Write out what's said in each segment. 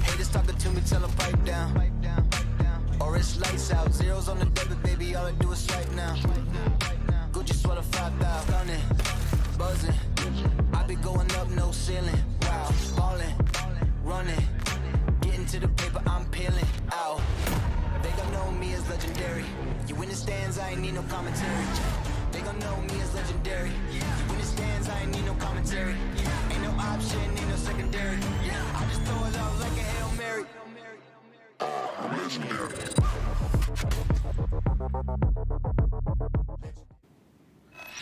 Haters talking to me, tell them pipe down. Or it's lights out, zeros on the debit, baby, all I do is swipe now. Gucci sweater 5,000, stunning, buzzing. I be going up, no ceiling. Wow, ballin', running, getting to the paper, I'm peeling out. They gon' know me as legendary. You in the stands, I ain't need no commentary. They gon' know me as legendary. You in the stands, I ain't need no commentary. Ain't no option, ain't no secondary. I just throw it out like a Hail Mary. I'm legendary.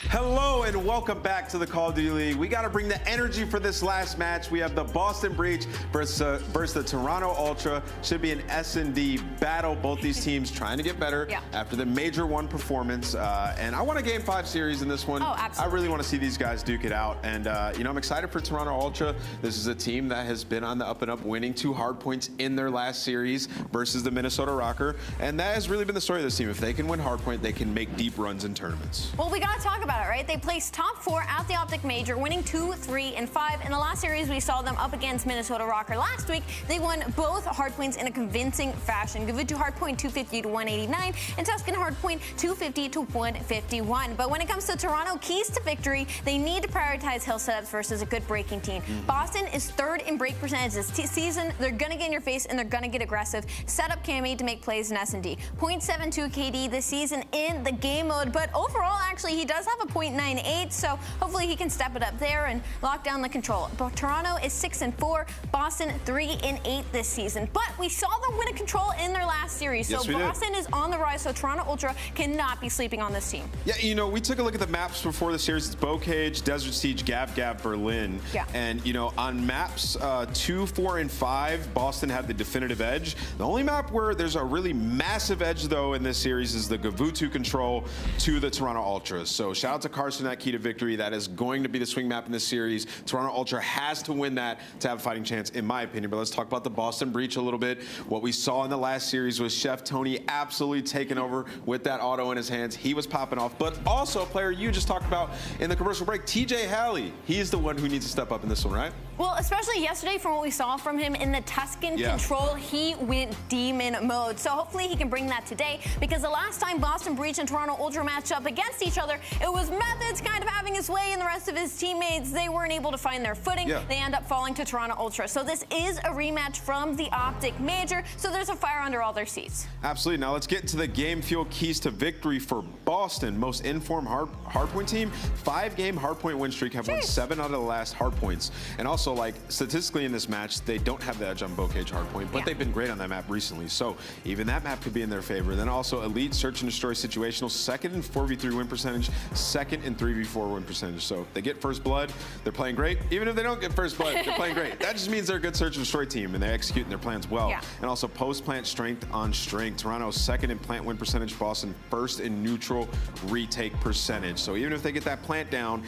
Hello and welcome back to the Call of Duty League. We got to bring the energy for this last match. We have the Boston Breach versus the Toronto Ultra. Should be an S&D battle. Both these teams trying to get better after the Major I performance. And I want a Game 5 series in this one. Oh, absolutely. I really want to see these guys duke it out. And, you know, I'm excited for Toronto Ultra. This is a team that has been on the up and up, winning 2 hardpoints in their last series versus the Minnesota Rocker. And that has really been the story of this team. If they can win hardpoint, they can make deep runs in tournaments. Well, we got to talk about it, right? They placed top 4 at the OpTic Major, winning 2, 3, and 5. In the last series, we saw them up against Minnesota Rocker last week. They won both hardpoints in a convincing fashion. Gavutu Hardpoint 250 to 189, and Tuscan Hardpoint 250 to 151. But when it comes to Toronto, keys to victory, they need to prioritize hill setups versus a good breaking team. Boston is 3rd in break percentage this season. They're going to get in your face, and they're going to get aggressive. Set up Cammy to make plays in S&D. 0.72 KD this season in the game mode, but overall, actually, he does have a 0.98, so hopefully he can step it up there and lock down the control. But Toronto is 6-4, Boston 3-8 this season. But we saw them win a control in their last series, so Boston is on the rise, so Toronto Ultra cannot be sleeping on this team. Yeah, you know, we took a look at the maps before the series. It's Bocage, Desert Siege, Gav, Berlin. Yeah. And, you know, on maps 2, 4, and 5, Boston had the definitive edge. The only map where there's a really massive edge, though, in this series is the Gavutu Control to the Toronto Ultras. So shout out to Carson, that key to victory. That is going to be the swing map in this series. Toronto Ultra has to win that to have a fighting chance, in my opinion. But let's talk about the Boston Breach a little bit. What we saw in the last series was Chef Tony absolutely taking over with that auto in his hands. He was popping off. But also a player you just talked about in the commercial break, TJHaly. He's the one who needs to step up in this one, right? Well, especially yesterday from what we saw from him in the Tuscan Control, he went demon mode. So hopefully he can bring that today, because the last time Boston Breach and Toronto Ultra matched up against each other, it was Methodz kind of having his way, and the rest of his teammates, they weren't able to find their footing. They end up falling to Toronto Ultra. So this is a rematch from the OpTic Major, so there's a fire under all their seats. Absolutely. Now let's get into the game fuel keys to victory for Boston. Most informed hardpoint team, 5-game hardpoint win streak, have won 7 out of the last hardpoints. And also, like, statistically in this match, they don't have the edge on Bocage hardpoint, but they've been great on that map recently. So even that map could be in their favor. Then also elite search and destroy situational, 2nd in 4v3 win percentage, 2nd in 3v4 win percentage. So if they get first blood, they're playing great. Even if they don't get first blood, they're playing great. That just means they're a good search and destroy team, and they execute their plans well. And also post-plant strength on strength. Toronto 2nd in plant win percentage, Boston 1st in neutral retake percentage. So even if they get that plant down,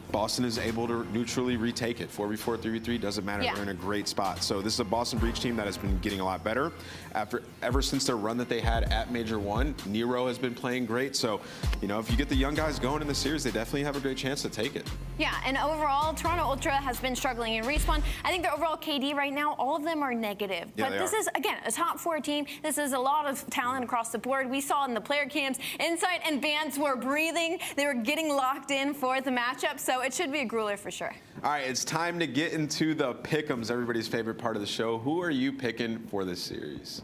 Boston is able to neutrally retake it. 4v4, 3v3, doesn't matter. They're in a great spot. So this is a Boston Breach team that has been getting a lot better. Ever since their run that they had at Major I, Nero has been playing great. So, you know, if you get the young guys going in the series, they definitely have a great chance to take it. Yeah, and overall, Toronto Ultra has been struggling in respawn. I think their overall KD right now, all of them are negative. But this is, again, a top 4 team. This is a lot of talent across the board. We saw in the player cams, Insight and Bance were breathing. They were getting locked in for the matchup. So it should be a grueler for sure. All right, it's time to get into the pick-ems, everybody's favorite part of the show. Who are you picking for this series?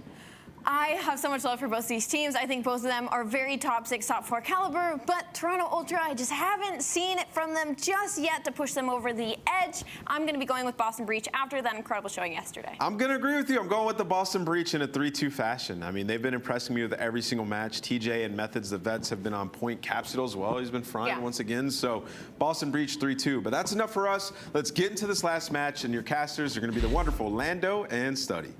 I have so much love for both these teams. I think both of them are very top 6, top 4 caliber, but Toronto Ultra, I just haven't seen it from them just yet to push them over the edge. I'm going to be going with Boston Breach after that incredible showing yesterday. I'm going to agree with you. I'm going with the Boston Breach in a 3-2 fashion. I mean, they've been impressing me with every single match. TJ and Methodz, the vets, have been on point. Capsidal as well. He's been frying once again. So Boston Breach 3-2. But that's enough for us. Let's get into this last match, and your casters are going to be the wonderful Lando and Studdy.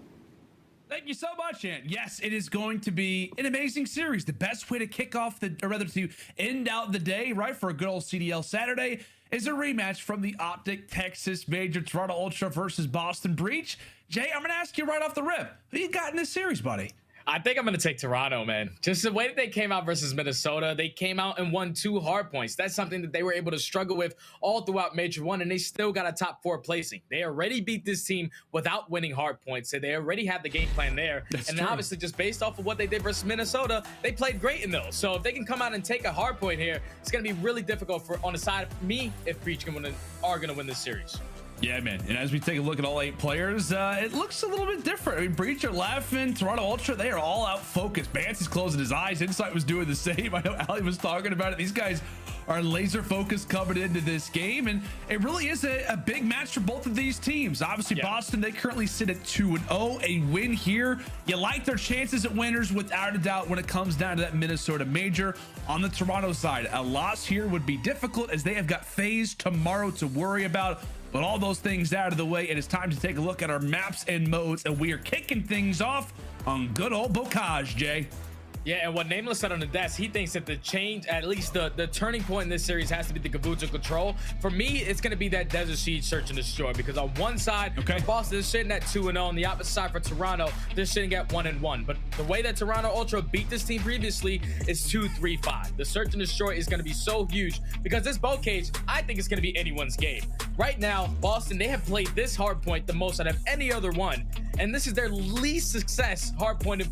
Thank you so much, Ant. Yes, it is going to be an amazing series. The best way to kick off or rather to end out the day, right, for a good old CDL Saturday is a rematch from the OpTic Texas Major, Toronto Ultra versus Boston Breach. Jay, I'm going to ask you right off the rip, who you got in this series, buddy? I think I'm going to take Toronto, man. Just the way that they came out versus Minnesota, they came out and won 2 hard points. That's something that they were able to struggle with all throughout Major 1, and they still got a top 4 placing. They already beat this team without winning hard points, so they already had the game plan there. And then obviously, just based off of what they did versus Minnesota, they played great in those. So if they can come out and take a hard point here, it's going to be really difficult on the side of me if Breach are going to win this series. Yeah, man. And as we take a look at all 8 players, it looks a little bit different. I mean, Breach are laughing. Toronto Ultra, they are all out focused. Bance is closing his eyes. Insight was doing the same. I know aLLeY was talking about it. These guys are laser focused coming into this game, and it really is a big match for both of these teams. Obviously, Boston, they currently sit at 2-0. A win here, you like their chances at winners without a doubt when it comes down to that Minnesota major. On the Toronto side, a loss here would be difficult as they have got FaZe tomorrow to worry about. But all those things out of the way, it is time to take a look at our maps and modes, and we are kicking things off on good old Bocage, Jay. Yeah, and what Nameless said on the desk, he thinks that the change, at least the turning point in this series, has to be the Gavutu Control. For me, it's going to be that Desert Siege Search and Destroy, because on one side, Boston is sitting at 2-0. On the opposite side for Toronto, they're sitting at 1-1. But the way that Toronto Ultra beat this team previously is 2-3-5. The Search and Destroy is going to be so huge, because this Bocage, I think it's going to be anyone's game. Right now, Boston, they have played this hardpoint the most out of any other one, and this is their least success hardpoint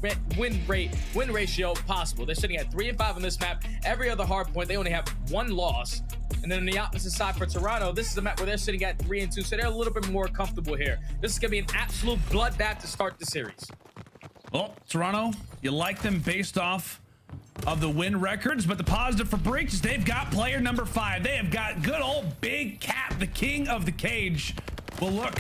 win ratio possible. They're sitting at 3-5 on this map. Every other hardpoint, they only have 1 loss. And then on the opposite side for Toronto, this is a map where they're sitting at 3-2, so they're a little bit more comfortable here. This is going to be an absolute bloodbath to start the series. Well, Toronto, you like them based off of the win records, but the positive for Breach is they've got player number 5. They have got good old Big Cap, the king of the cage, will look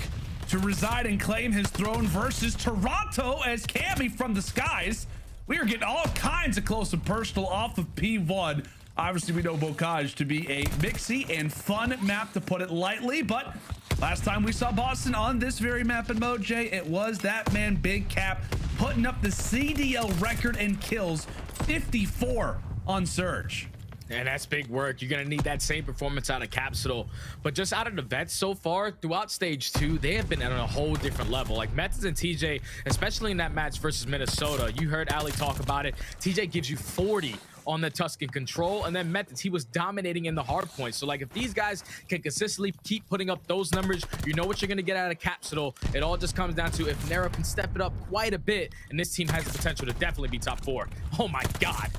to reside and claim his throne versus Toronto as Cammy from the skies. We are getting all kinds of close and personal off of P1. Obviously, we know Bocage to be a mixy and fun map, to put it lightly, but last time we saw Boston on this very map and mode, Jay, it was that man Big Cap putting up the CDL record and kills, 54 on Surge. And that's big work. You're going to need that same performance out of Capsidal. But just out of the vets so far, throughout stage 2, they have been at a whole different level. Like Methodz and TJ, especially in that match versus Minnesota, you heard aLLeY talk about it. TJ gives you 40 on the Tuscan Control, and then Methodz, he was dominating in the hard points. So like if these guys can consistently keep putting up those numbers, you know what you're going to get out of Capsidal. It all just comes down to if Nero can step it up quite a bit, and this team has the potential to definitely be top 4. Oh my God.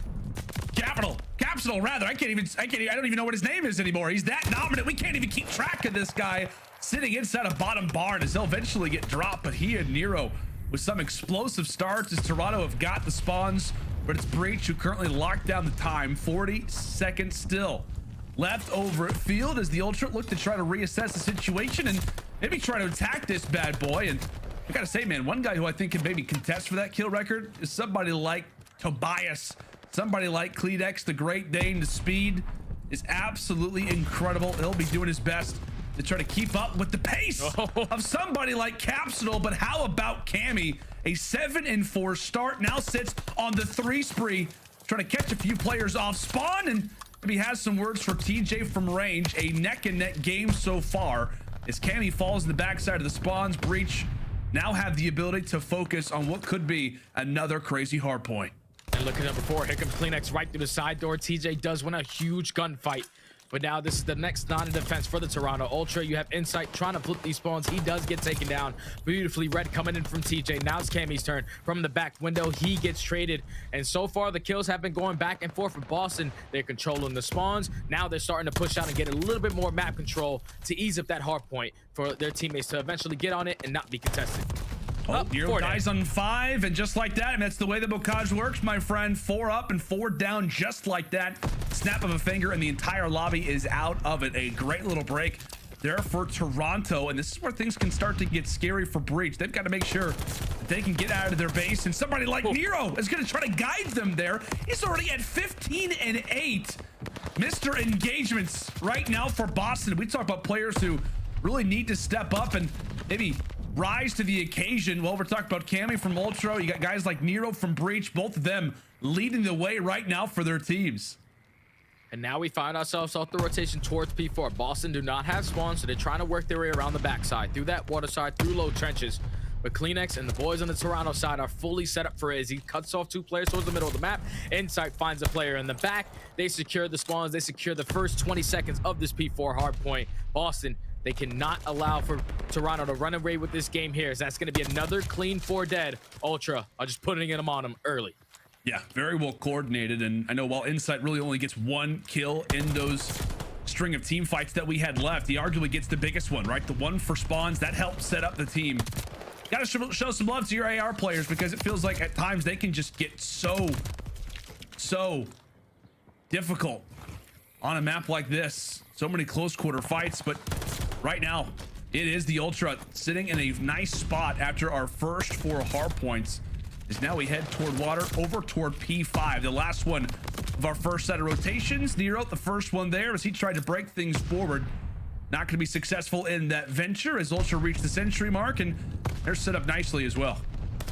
Capsidal rather. I don't even know what his name is anymore. He's that dominant. We can't even keep track of this guy sitting inside a bottom barn as he'll eventually get dropped. But he and Nero with some explosive starts as Toronto have got the spawns, but it's Breach who currently locked down the time. 40 seconds still left over at field as the Ultra look to try to reassess the situation and maybe try to attack this bad boy. And I gotta say, man, one guy who I think can maybe contest for that kill record is somebody like Tobias. Somebody like CleanX, the Great Dane. The speed is absolutely incredible. He'll be doing his best to try to keep up with the pace of somebody like Capsidal. But how about Cammy? A 7-4 start, now sits on the 3 spree, trying to catch a few players off spawn, and maybe has some words for TJ from range. A neck and neck game so far as Cammy falls in the backside of the spawns. Breach now have the ability to focus on what could be another crazy hard point. And look at number 4. Here comes CleanX right through the side door. TJ does win a huge gunfight. But now this is the next non-defense for the Toronto Ultra. You have Insight trying to flip these spawns. He does get taken down. Beautifully red coming in from TJ. Now it's Cammy's turn. From the back window, he gets traded. And so far, the kills have been going back and forth for Boston. They're controlling the spawns. Now they're starting to push out and get a little bit more map control to ease up that hard point for their teammates to eventually get on it and not be contested. Oh, Nero dies on 5, and just like that, and that's the way the Bocage works, my friend. 4 up and 4 down, just like that. Snap of a finger, and the entire lobby is out of it. A great little break there for Toronto, and this is where things can start to get scary for Breach. They've got to make sure that they can get out of their base, and somebody like Nero is going to try to guide them there. He's already at 15-8. Mr. Engagements right now for Boston. We talk about players who really need to step up and maybe rise to the occasion. Well, we're talking about Cammy from Ultra. You got guys like Nero from Breach, both of them leading the way right now for their teams. And now we find ourselves off the rotation towards P4. Boston do not have spawns, so they're trying to work their way around the backside, through that water side, through low trenches. But CleanX and the boys on the Toronto side are fully set up for it as he cuts off 2 players towards the middle of the map. Insight finds a player in the back. They secure the spawns. They secure the first 20 seconds of this P4 hardpoint. Boston, they cannot allow for Toronto to run away with this game here, as that's going to be another clean 4 dead. Ultra are just putting them on him early. Yeah, very well coordinated. And I know while Insight really only gets 1 kill in those string of team fights that we had left, he arguably gets the biggest one, right? The one for spawns that helps set up the team. Gotta show some love to your AR players, because it feels like at times they can just get so difficult on a map like this. So many close quarter fights, but right now it is the Ultra sitting in a nice spot after our first 4 hard points. As now we head toward water, over toward P5, the last one of our first set of rotations. Nero, the first one there, as he tried to break things forward. Not going to be successful in that venture, as Ultra reached the century mark, and they're set up nicely as well.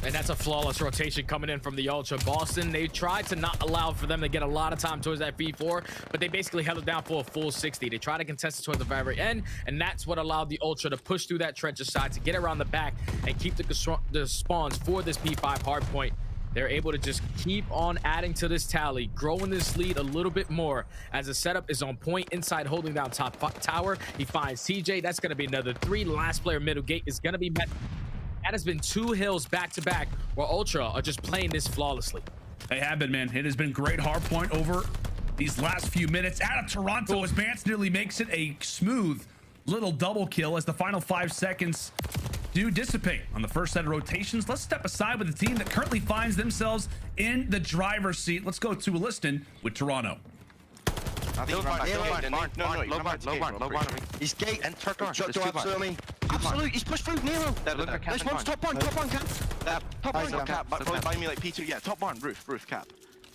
And that's a flawless rotation coming in from the Ultra. Boston, they tried to not allow for them to get a lot of time towards that B4, but they basically held it down for a full 60. They tried to contest it towards the very end, and that's what allowed the Ultra to push through that trench side to get around the back and keep the spawns for this P5 hardpoint. They're able to just keep on adding to this tally, growing this lead a little bit more as the setup is on point. Inside holding down top tower, he finds TJ. That's going to be another 3. Last player middle gate is going to be Methodz. That has been 2 hills back to back, where Ultra are just playing this flawlessly. They have been, man. It has been great hard point over these last few minutes. Out of Toronto, as Bance nearly makes it a smooth little double kill, as the final 5 seconds do dissipate on the first set of rotations. Let's step aside with the team that currently finds themselves in the driver's seat. Let's go to Liston with Toronto. Low barn. He's gate and turn door. Shot door, absolutely. Absolutely, he's pushed through Nero. This one's top barn, cap. Top barn, cap. Probably by me like P2. Yeah, top barn, roof, cap.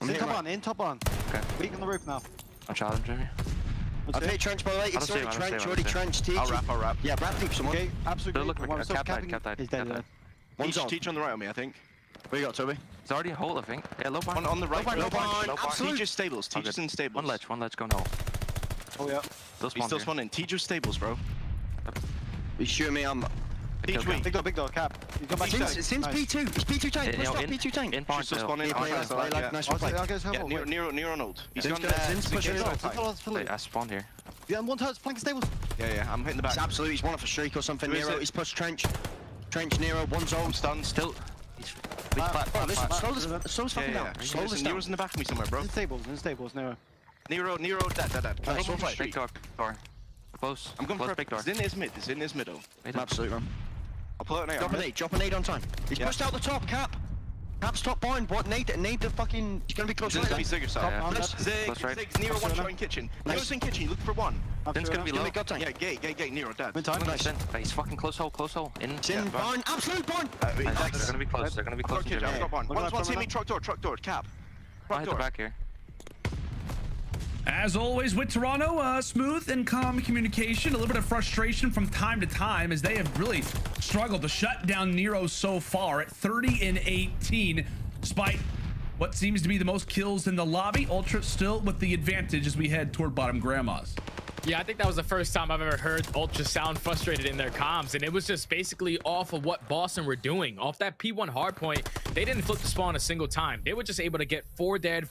In top barn. Okay. Weak on the roof now. I'll challenge him. I'll take trench, by the way. It's already trench. I'll wrap. Yeah, wrap deep someone. Okay, absolutely. Cap died. He's dead. Teach on the right on me, I think. Where you got, Toby? It's already a hole, I think. Yeah, low barn. On the right. Low barn. Teach is stables. Teach is in stables. One ledge, go no. Oh yeah. He's still spawning. Teach is stables, bro. He's shooting me. I'm. Teach weak. Big dog, cap. He's got back. Since P2. It's P2 tank. Push up P2 tank. In barn still spawning. Nice play. Nero on ult. He's gone Since pushing it. I spawned here. Yeah, one turns flank stables. Yeah, I'm hitting the back. It's absolutely. He's one off a streak or something. Nero. He's pushed trench. Nero. One's ult. Stunned. Still. Slow this fucking down. Slow this down. Nero's in the back of me somewhere, bro. In stables, Nero. Nero, dead. Big door. Close. I'm going for a big door. It's in his middle. Absolutely, man. I'll pull out an nade. Drop a nade on time. He's pushed out the top, Cap. Cap's top barn. What nade the fucking. He's gonna be close. He's gonna be Zigger side. Zig, Nero one shot in kitchen. Nero's in kitchen, look for one. Zin's gonna be low. Yeah, gate, Nero dead. Nice. He's fucking close hole. In barn, absolute barn. They're gonna be close. I've got barn. One's hit me, truck door, cap. I'll hit the back here. As always with Toronto, smooth and calm communication, a little bit of frustration from time to time, as they have really struggled to shut down Nero so far at 30-18, despite what seems to be the most kills in the lobby. Ultra still with the advantage as we head toward bottom grandmas. Yeah, I think that was the first time I've ever heard Ultra sound frustrated in their comms, and it was just basically off of what Boston were doing. Off that P1 hardpoint, they didn't flip the spawn a single time. They were just able to get 4 dead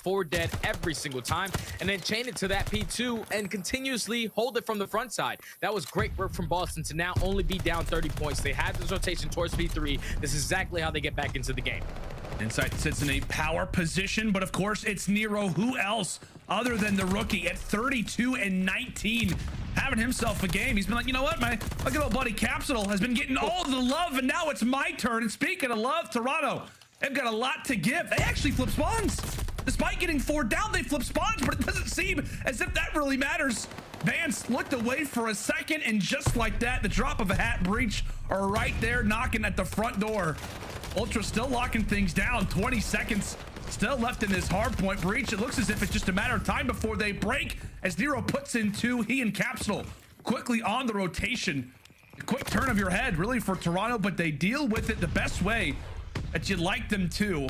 every single time, and then chain it to that P2 and continuously hold it from the front side. That was great work from Boston to now only be down 30 points. They had this rotation towards P3. This is exactly how they get back into the game. Insight sits in a power position, but of course it's Nero. Who else other than the rookie at 32-19, having himself a game? He's been like, you know what, my good old buddy Capsidal has been getting all the love, and now it's my turn. And speaking of love, Toronto, they've got a lot to give. They actually flip spawns. Despite getting 4 down, they flip spawns, but it doesn't seem as if that really matters. Bance looked away for a second, and just like that, the drop of a hat breach are right there knocking at the front door. Ultra still locking things down. 20 seconds still left in this hardpoint breach. It looks as if it's just a matter of time before they break, as Nero puts in 2. He and Capsidal quickly on the rotation. A quick turn of your head really for Toronto, but they deal with it the best way that you'd like them to.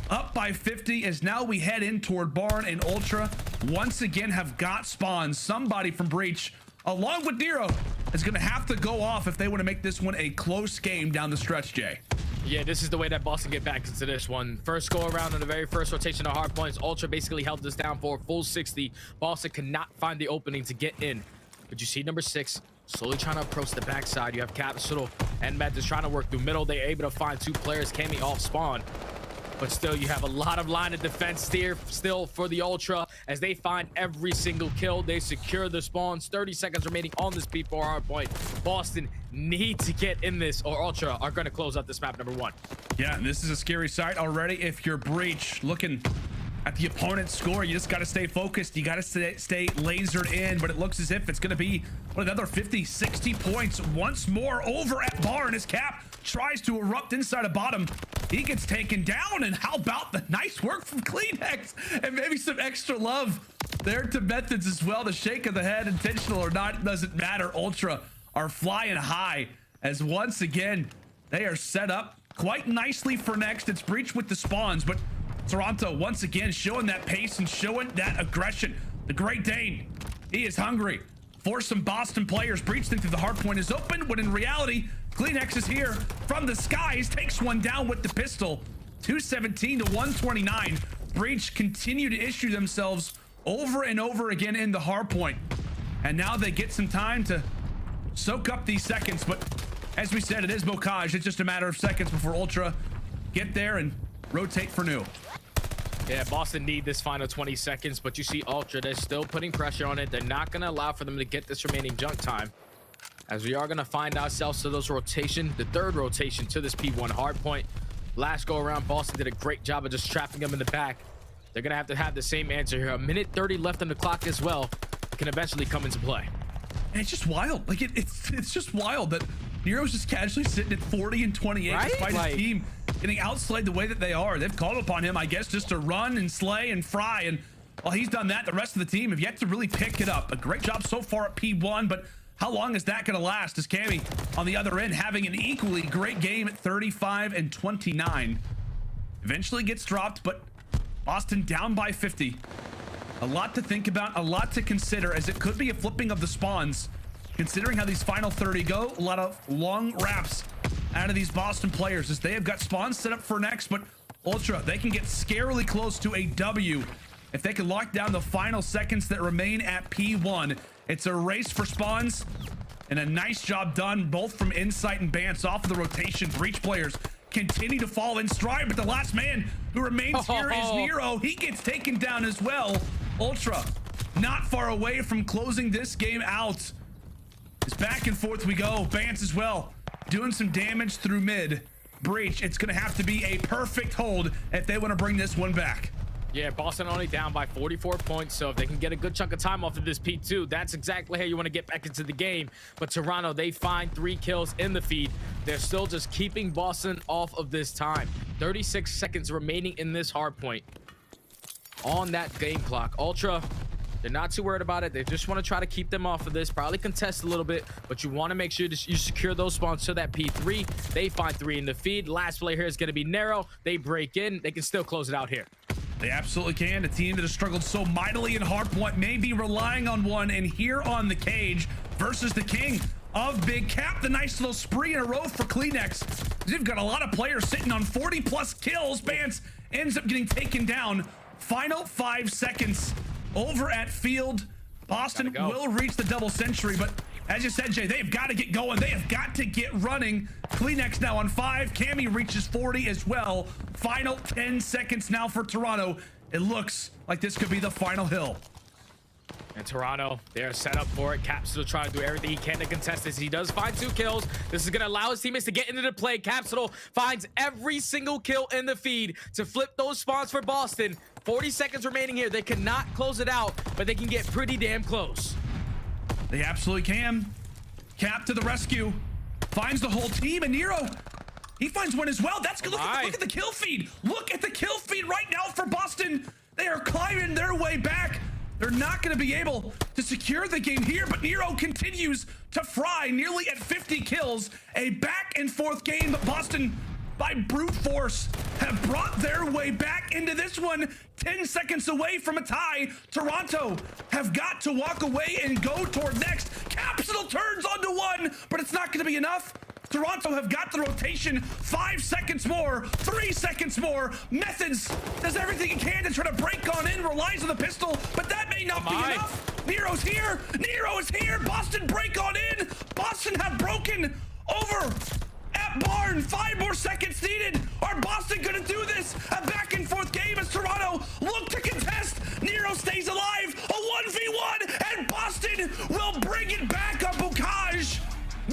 Up by 50 as now we head in toward barn, and Ultra once again have got spawns. Somebody from breach along with Nero is going to have to go off if they want to make this one a close game down the stretch, Jay. Yeah, this is the way that Boston get back into this one. First go around on the very first rotation of hard points. Ultra basically held this down for a full 60. Boston could not find the opening to get in. But you see number 6 slowly trying to approach the backside. You have Capsidal and Methodz trying to work through middle. They're able to find 2 players. Cammy off spawn. But still, you have a lot of line of defense here still for the Ultra as they find every single kill. They secure the spawns. 30 seconds remaining on this P4 hardpoint. Boston need to get in this, or Ultra are going to close out this map number 1. Yeah, and this is a scary sight already. If you're Breach looking at the opponent's score, you just got to stay focused. You got to stay lasered in, but it looks as if it's going to be another 50, 60 points once more over at Barn as Cap tries to erupt inside of bottom. He gets taken down, and how about the nice work from CleanX and maybe some extra love there to Methodz as well. The shake of the head, intentional or not, it doesn't matter. Ultra are flying high as once again they are set up quite nicely for next. It's Breach with the spawns, but Toronto once again showing that pace and showing that aggression. The Great Dane, he is hungry for some Boston players. Breach thinks that the hard point is open, when in reality, CleanX is here from the skies, takes one down with the pistol. 217 to 129. Breach continue to issue themselves over and over again in the hard point. And now they get some time to soak up these seconds. But as we said, it is Bocage. It's just a matter of seconds before Ultra get there and rotate for new. Yeah, Boston need this final 20 seconds, but you see Ultra, they're still putting pressure on it. They're not going to allow for them to get this remaining junk time, as we are going to find ourselves to those rotation, the 3rd rotation to this P1 hardpoint. Last go around, Boston did a great job of just trapping them in the back. They're going to have the same answer here. 1:30 left on the clock as well. It can eventually come into play. And it's just wild. Like it's just wild that Nero's just casually sitting at 40 and 28, right? Despite his team getting outslayed the way that they are. They've called upon him, I guess, just to run and slay and fry. And while he's done that, the rest of the team have yet to really pick it up. A great job so far at P1, but how long is that going to last? As Cammy on the other end having an equally great game at 35 and 29. Eventually gets dropped, but Boston down by 50. A lot to think about, a lot to consider, as it could be a flipping of the spawns. Considering how these final 30 go, a lot of long wraps out of these Boston players as they have got spawns set up for next, but Ultra, they can get scarily close to a W if they can lock down the final seconds that remain at P1. It's a race for spawns, and a nice job done both from Insight and Bance off of the rotation. Breach players continue to fall in stride, but the last man who remains here is Nero. He gets taken down as well. Ultra not far away from closing this game out. It's back and forth we go. Bance as well doing some damage through mid. Breach, it's gonna have to be a perfect hold if they want to bring this one back. Yeah, Boston only down by 44 points, so if they can get a good chunk of time off of this P2, that's exactly how you want to get back into the game. But Toronto, they find 3 kills in the feed. They're still just keeping Boston off of this time. 36 seconds remaining in this hard point on that game clock. Ultra, they're not too worried about it. They just want to try to keep them off of this, probably contest a little bit, but you want to make sure that you secure those spawns to that P3. They find 3 in the feed. Last player here is going to be Nero. They break in. They can still close it out here. They absolutely can. A team that has struggled so mightily in hardpoint may be relying on one, and here on the cage versus the king of Big Cap. The nice little spree in a row for CleanX. They've got a lot of players sitting on 40+ kills. Bance ends up getting taken down. Final 5 seconds over at field. Boston will reach the double century, but as you said, Jay, they've got to get going. They have got to get running. CleanX now on 5. Cammy reaches 40 as well. Final 10 seconds now for Toronto. It looks like this could be the final hill. And Toronto, they're set up for it. Capsidal trying to do everything he can to contest this. He does find 2 kills. This is going to allow his teammates to get into the play. Capsidal finds every single kill in the feed to flip those spawns for Boston. 40 seconds remaining here. They cannot close it out, but they can get pretty damn close. They absolutely can. Cap to the rescue. Finds the whole team, and Nero, he finds one as well. That's good. Look at the kill feed. Look at the kill feed right now for Boston. They are climbing their way back. They're not going to be able to secure the game here, but Nero continues to fry, nearly at 50 kills. A back and forth game, but Boston, by brute force, have brought their way back into this one. 10 seconds away from a tie. Toronto have got to walk away and go toward next. Capsidal turns onto 1, but it's not going to be enough. Toronto have got the rotation. 5 seconds more, 3 seconds more. Methodz does everything he can to try to break on in, relies on the pistol, but that may not be enough. Nero's here. Nero is here. Boston break on in. Boston have broken over at Barn. 5 more seconds needed. Are Boston gonna do this? A back and forth game as Toronto look to contest. Nero stays alive. A 1v1, and Boston will bring it back up. Bocage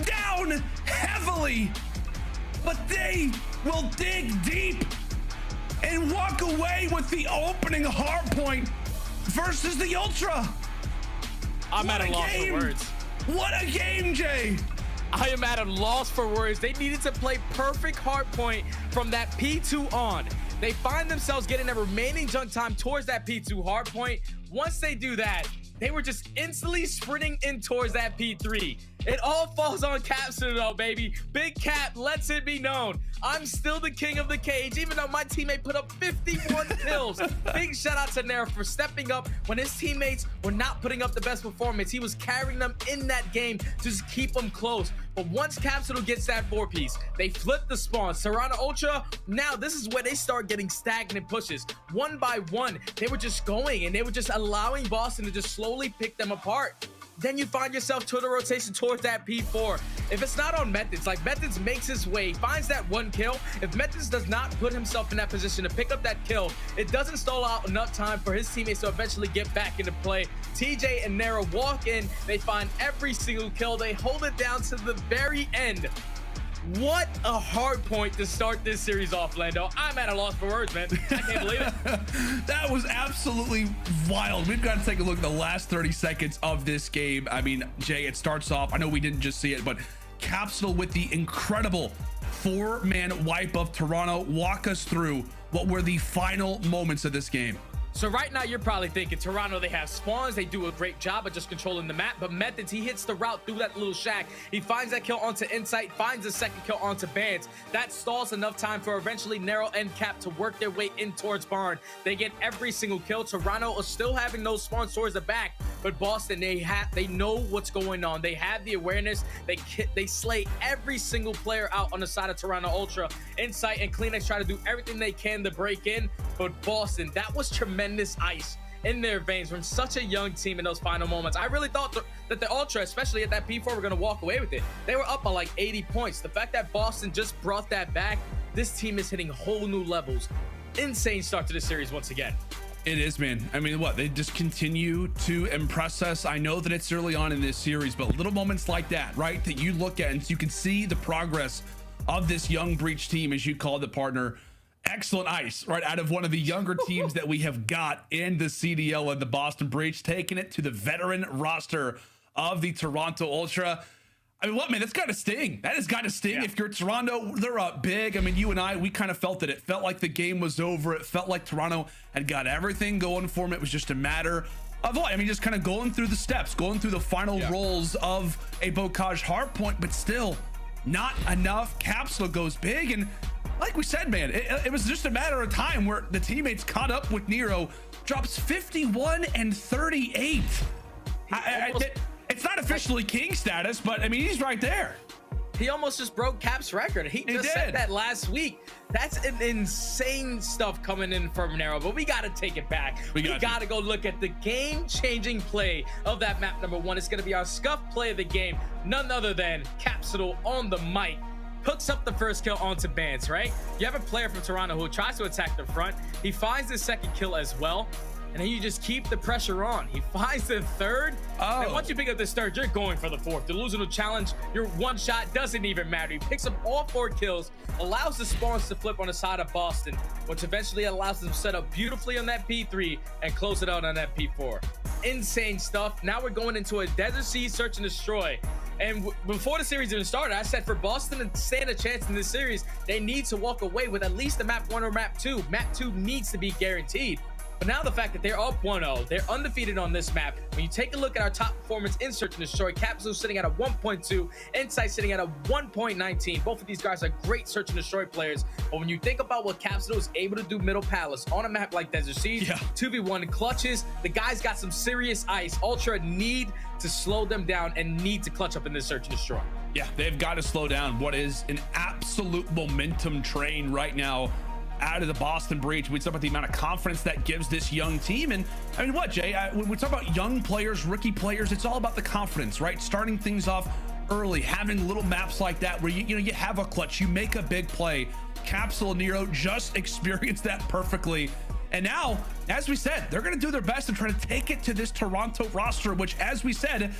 down heavily, but they will dig deep and walk away with the opening hardpoint versus the Ultra. I'm at a loss for words. What a game, Jay. I am at a loss for words. They needed to play perfect hardpoint from that P2 on. They find themselves getting the remaining junk time towards that P2 hardpoint. Once they do that, they were just instantly sprinting in towards that P3. It all falls on Capsidal, baby. Big Cap lets it be known. I'm still the king of the cage, even though my teammate put up 51 kills. Big shout out to Nero for stepping up when his teammates were not putting up the best performance. He was carrying them in that game to just keep them close. But once Capsidal gets that 4-piece, they flip the spawn. Toronto Ultra, now this is where they start getting stagnant pushes. One by one, they were just going and they were just allowing Boston to just slowly pick them apart. Then you find yourself to the rotation towards that P4. If it's not on Methodz, like Methodz makes his way, finds that 1 kill. If Methodz does not put himself in that position to pick up that kill, it doesn't stall out enough time for his teammates to eventually get back into play. TJ and Nero walk in, they find every single kill, they hold it down to the very end. What a hard point to start this series off, Lando. I'm at a loss for words, man. I can't believe it. That was absolutely wild. We've got to take a look at the last 30 seconds of this game. I mean, Jay, it starts off, I know we didn't just see it, but Capsidal with the incredible 4-man wipe of Toronto. Walk us through what were the final moments of this game. So right now you're probably thinking Toronto, they have spawns, they do a great job of just controlling the map, but Methodz, he hits the route through that little shack, he finds that kill onto Insight, finds a second kill onto Bance. That stalls enough time for eventually Nero and Cap to work their way in towards Barn. They get every single kill. Toronto are still having those spawns towards the back, but Boston, they know what's going on. They have the awareness. They slay every single player out on the side of Toronto Ultra. Insight and CleanX try to do everything they can to break in, but Boston, that was tremendous ice in their veins from such a young team in those final moments. I really thought that the Ultra, especially at that P4, were going to walk away with it. They were up by like 80 points. The fact that Boston just brought that back, this team is hitting whole new levels. Insane start to the series once again. It is, man. I mean, what, they just continue to impress us. I know that it's early on in this series, but little moments like that, right, that you look at and you can see the progress of this young Breach team, as you called it, partner. Excellent ice, right, out of one of the younger teams that we have got in the CDL and the Boston Breach, taking it to the veteran roster of the Toronto Ultra. I mean, what, man, that's got to sting. That has got to sting. Yeah. If you're Toronto, they're up big. I mean, you and I, we kind of felt it. It felt like the game was over. It felt like Toronto had got everything going for them. It was just a matter of what? I mean, just kind of going through the steps, going through the final rolls of a Bocage hardpoint, but still not enough. Capsidal goes big, and like we said, man, it was just a matter of time where the teammates caught up with Nero, drops 51 and 38. It's not officially king status, but I mean, he's right there. He almost just broke Cap's record. He just said that last week. That's an insane stuff coming in from Nero, but we got to take it back. We got to go look at the game-changing play of that map number 1. It's going to be our scuff play of the game. None other than Capsidal on the mic. Hooks up the first kill onto Bance, right? You have a player from Toronto who tries to attack the front. He finds the second kill as well. And then you just keep the pressure on. He finds the third. And once you pick up this third, you're going for the fourth. The losing a challenge, your one shot doesn't even matter. He picks up all 4 kills, allows the spawns to flip on the side of Boston, which eventually allows them to set up beautifully on that P3 and close it out on that P4. Insane stuff. Now we're going into a Desert Siege search and destroy. And before the series even started, I said for Boston to stand a chance in this series, they need to walk away with at least the map 1 or map 2. Map 2 needs to be guaranteed. But now the fact that they're up 1-0, they're undefeated on this map. When you take a look at our top performance in Search and Destroy, Capsidal sitting at a 1.2, Insight sitting at a 1.19. Both of these guys are great Search and Destroy players. But when you think about what Capsidal is able to do Middle Palace on a map like Desert Siege, 2v1 clutches, the guys got some serious ice. Ultra need to slow them down and need to clutch up in this Search and Destroy. Yeah, they've got to slow down what is an absolute momentum train right now out of the Boston Breach. We talk about the amount of confidence that gives this young team. And I mean, what, Jay, when we talk about young players, rookie players, it's all about the confidence, right? Starting things off early, having little maps like that where you have a clutch, you make a big play. Capsidal, Nero just experienced that perfectly. And now, as we said, they're going to do their best to try to take it to this Toronto roster, which, as we said,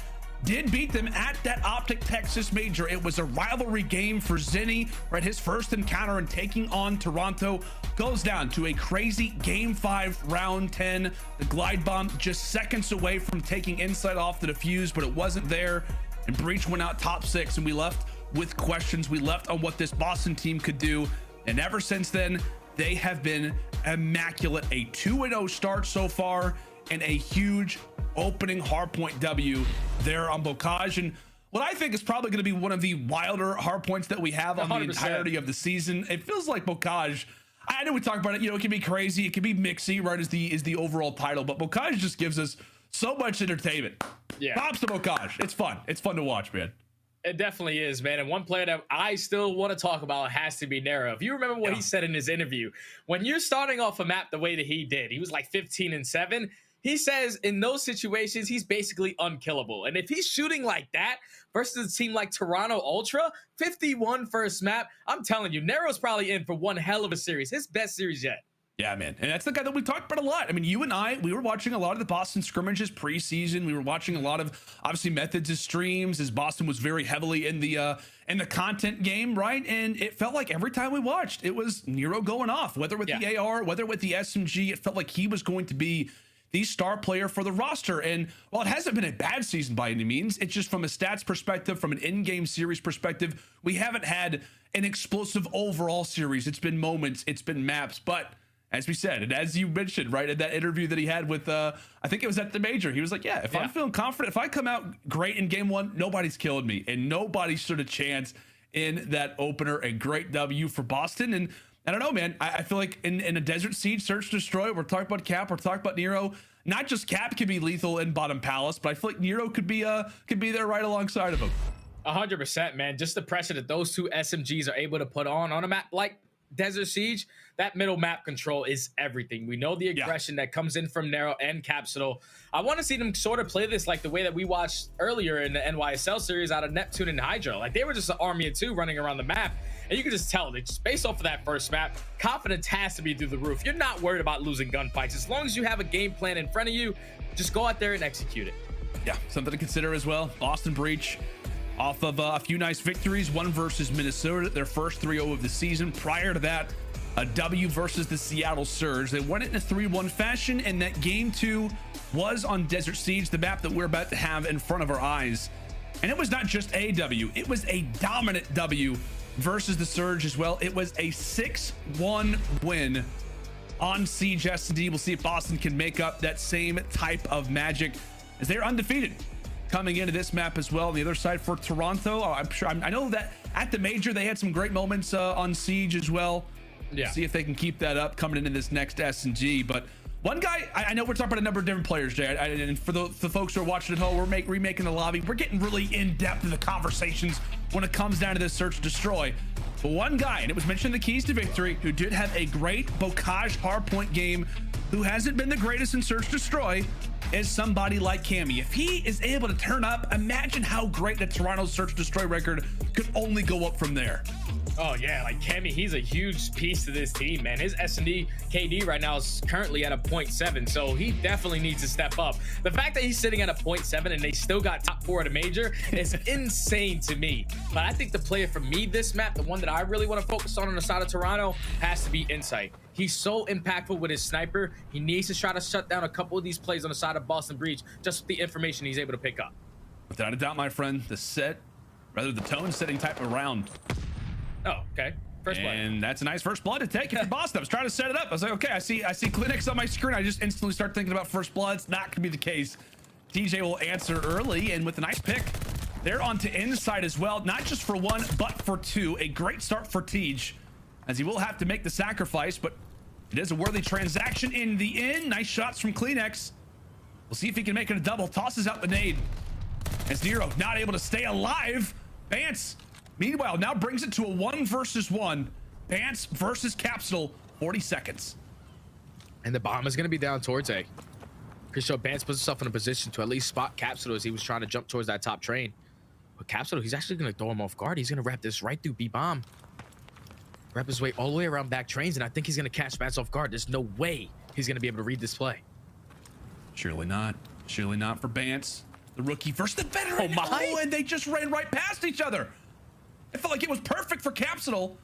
did beat them at that OpTic Texas major. It was a rivalry game for Zinni, right? His first encounter in taking on Toronto goes down to a crazy game 5, round 10. The glide bomb just seconds away from taking Insight off the defuse, but it wasn't there. And Breach went out top 6, and we left with questions. We left on what this Boston team could do. And ever since then, they have been immaculate. A 2-0 start so far, and a huge opening hardpoint W there on Bocage. And what I think is probably going to be one of the wilder hardpoints that we have on 100%. The entirety of the season. It feels like Bocage, I know we talk about it, it can be crazy, it can be mixy, right, is the overall title, but Bocage just gives us so much entertainment. Yeah. Props to Bocage. It's fun to watch, man. It definitely is, man. And one player that I still want to talk about has to be Nero. If you remember what he said in his interview, when you're starting off a map the way that he did, he was like 15-7. He says in those situations, he's basically unkillable. And if he's shooting like that versus a team like Toronto Ultra, 51 first map, I'm telling you, Nero's probably in for one hell of a series. His best series yet. Yeah, man. And that's the guy that we talked about a lot. I mean, you and I, we were watching a lot of the Boston scrimmages preseason. We were watching a lot of, obviously, Methodz' streams, as Boston was very heavily in the content game, right? And it felt like every time we watched, it was Nero going off, whether with the AR, whether with the SMG. It felt like he was going to be the star player for the roster. And while it hasn't been a bad season by any means, it's just from a stats perspective, from an in-game series perspective, we haven't had an explosive overall series. It's been moments, it's been maps. But as we said, and as you mentioned, right, in that interview that he had with, I think it was at the major, he was like, yeah, if I'm feeling confident, if I come out great in game 1, nobody's killing me. And nobody stood a chance in that opener. A great W for Boston. And I don't know, man. I feel like in a Desert Siege Search Destroy, we're talking about Cap, we're talking about Nero. Not just Cap can be lethal in bottom palace, but I feel like Nero could be there right alongside of him. 100%, man. Just the pressure that those two SMGs are able to put on a map like Desert Siege, that middle map control is everything. We know the aggression that comes in from Nero and Capsidal. I want to see them sort of play this like the way that we watched earlier in the NYSL series out of Neptune and HyDra. Like they were just an army of two running around the map. And you can just tell that just based off of that first map, confidence has to be through the roof. You're not worried about losing gunfights. As long as you have a game plan in front of you, just go out there and execute it. Yeah, something to consider as well. Boston Breach off of a few nice victories, one versus Minnesota, their first 3-0 of the season. Prior to that, a W versus the Seattle Surge. They won it in a 3-1 fashion, and that game 2 was on Desert Siege, the map that we're about to have in front of our eyes. And it was not just a W, it was a dominant W versus the Surge as well. It was a 6-1 win on Siege S&D. We'll see if Boston can make up that same type of magic, as they're undefeated coming into this map as well. On the other side for Toronto, I know that at the major they had some great moments on Siege as well. Yeah, see if they can keep that up coming into this next S&G. But one guy, I know we're talking about a number of different players, Jay, and for the folks who are watching at home, we're remaking the lobby. We're getting really in depth in the conversations when it comes down to this Search and Destroy. But one guy, and it was mentioned in the Keys to Victory, who did have a great Bocage hardpoint game, who hasn't been the greatest in Search Destroy, is somebody like Cammy. If he is able to turn up, imagine how great the Toronto Search Destroy record could only go up from there. Oh yeah, like Cammy, he's a huge piece to this team, man. His S&D KD right now is currently at a 0.7, so he definitely needs to step up. The fact that he's sitting at a 0.7 and they still got top 4 at a major is insane to me. But I think the player for me this map, the one that I really want to focus on the side of Toronto, has to be Insight. He's so impactful with his sniper. He needs to try to shut down a couple of these plays on the side of Boston Breach, just with the information he's able to pick up. Without a doubt, my friend, the tone setting type of round. Oh, okay. First blood. And that's a nice first blood to take if you're Boston. I was trying to set it up. I was like, okay, I see CleanX on my screen. I just instantly start thinking about first blood. It's not gonna be the case. TJ will answer early, and with a nice pick, they're on to inside as well. Not just for one, but for two. A great start for Tej, as he will have to make the sacrifice, but it is a worthy transaction in the end. Nice shots from CleanX. We'll see if he can make it a double. Tosses out the nade. As Nero not able to stay alive. Bance, meanwhile, now brings it to a 1 versus 1. Bance versus Capsidal, 40 seconds. And the bomb is going to be down towards A. Pretty sure Bance puts himself in a position to at least spot Capsidal as he was trying to jump towards that top train. But Capsidal, he's actually going to throw him off guard. He's going to wrap this right through B-bomb. Wrap his way all the way around back trains, and I think he's going to catch Bance off guard. There's no way he's going to be able to read this play. Surely not. Surely not for Bance. The rookie versus the veteran. Oh my! Oh, and they just ran right past each other. It felt like it was perfect for Capsidal.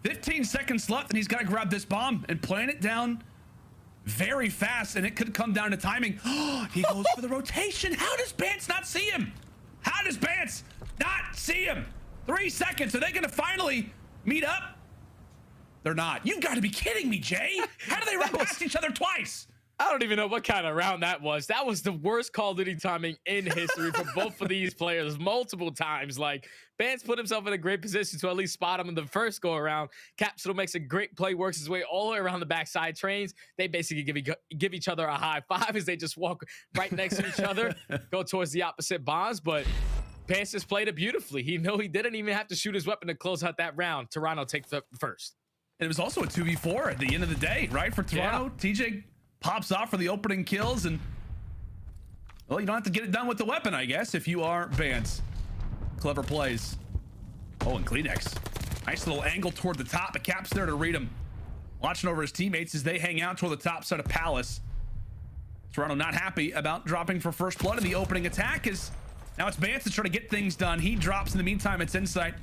15 seconds left, and he's got to grab this bomb and plant it down very fast, and it could come down to timing. He goes for the rotation. How does Bance not see him? How does Bance not see him? 3 seconds. Are they going to finally meet up? They're not. You've got to be kidding me, Jay. How do they run past each other twice? I don't even know what kind of round that was. That was the worst Call of Duty timing in history for both of these players multiple times. Like, Bance put himself in a great position to at least spot him in the first go around. Capsidal makes a great play, works his way all the way around the backside trains. They basically give each other a high five as they just walk right next to each other, go towards the opposite bombs. But Bance just played it beautifully. He didn't even have to shoot his weapon to close out that round. Toronto takes the first. And it was also a 2v4 at the end of the day, right? For Toronto, yeah. TJ pops off for the opening kills, and well, you don't have to get it done with the weapon, I guess, if you are Bance. Clever plays. Oh, and CleanX. Nice little angle toward the top. A Cap's there to read him. Watching over his teammates as they hang out toward the top side of Palace. Toronto not happy about dropping for first blood in the opening attack, as now it's Bance to try to get things done. He drops in the meantime. It's Insight.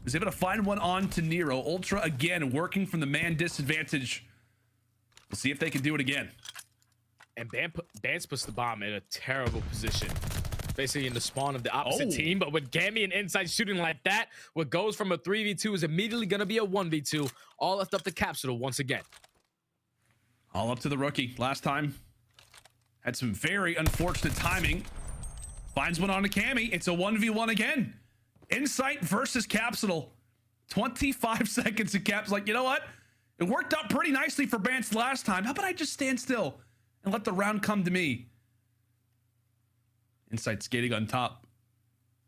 Is able to find one on to Nero. Ultra again working from the man disadvantage. We'll see if they can do it again. And Bance puts the bomb in a terrible position. Basically in the spawn of the opposite team. But with Cammy and Insight shooting like that, what goes from a 3v2 is immediately going to be a 1v2. All left up to Capsidal once again. All up to the rookie. Last time had some very unfortunate timing. Finds one on to Cammy. It's a 1v1 again. Insight versus Capsidal. 25 seconds of Cap's like, you know what? It worked out pretty nicely for Bance last time. How about I just stand still and let the round come to me? Insight skating on top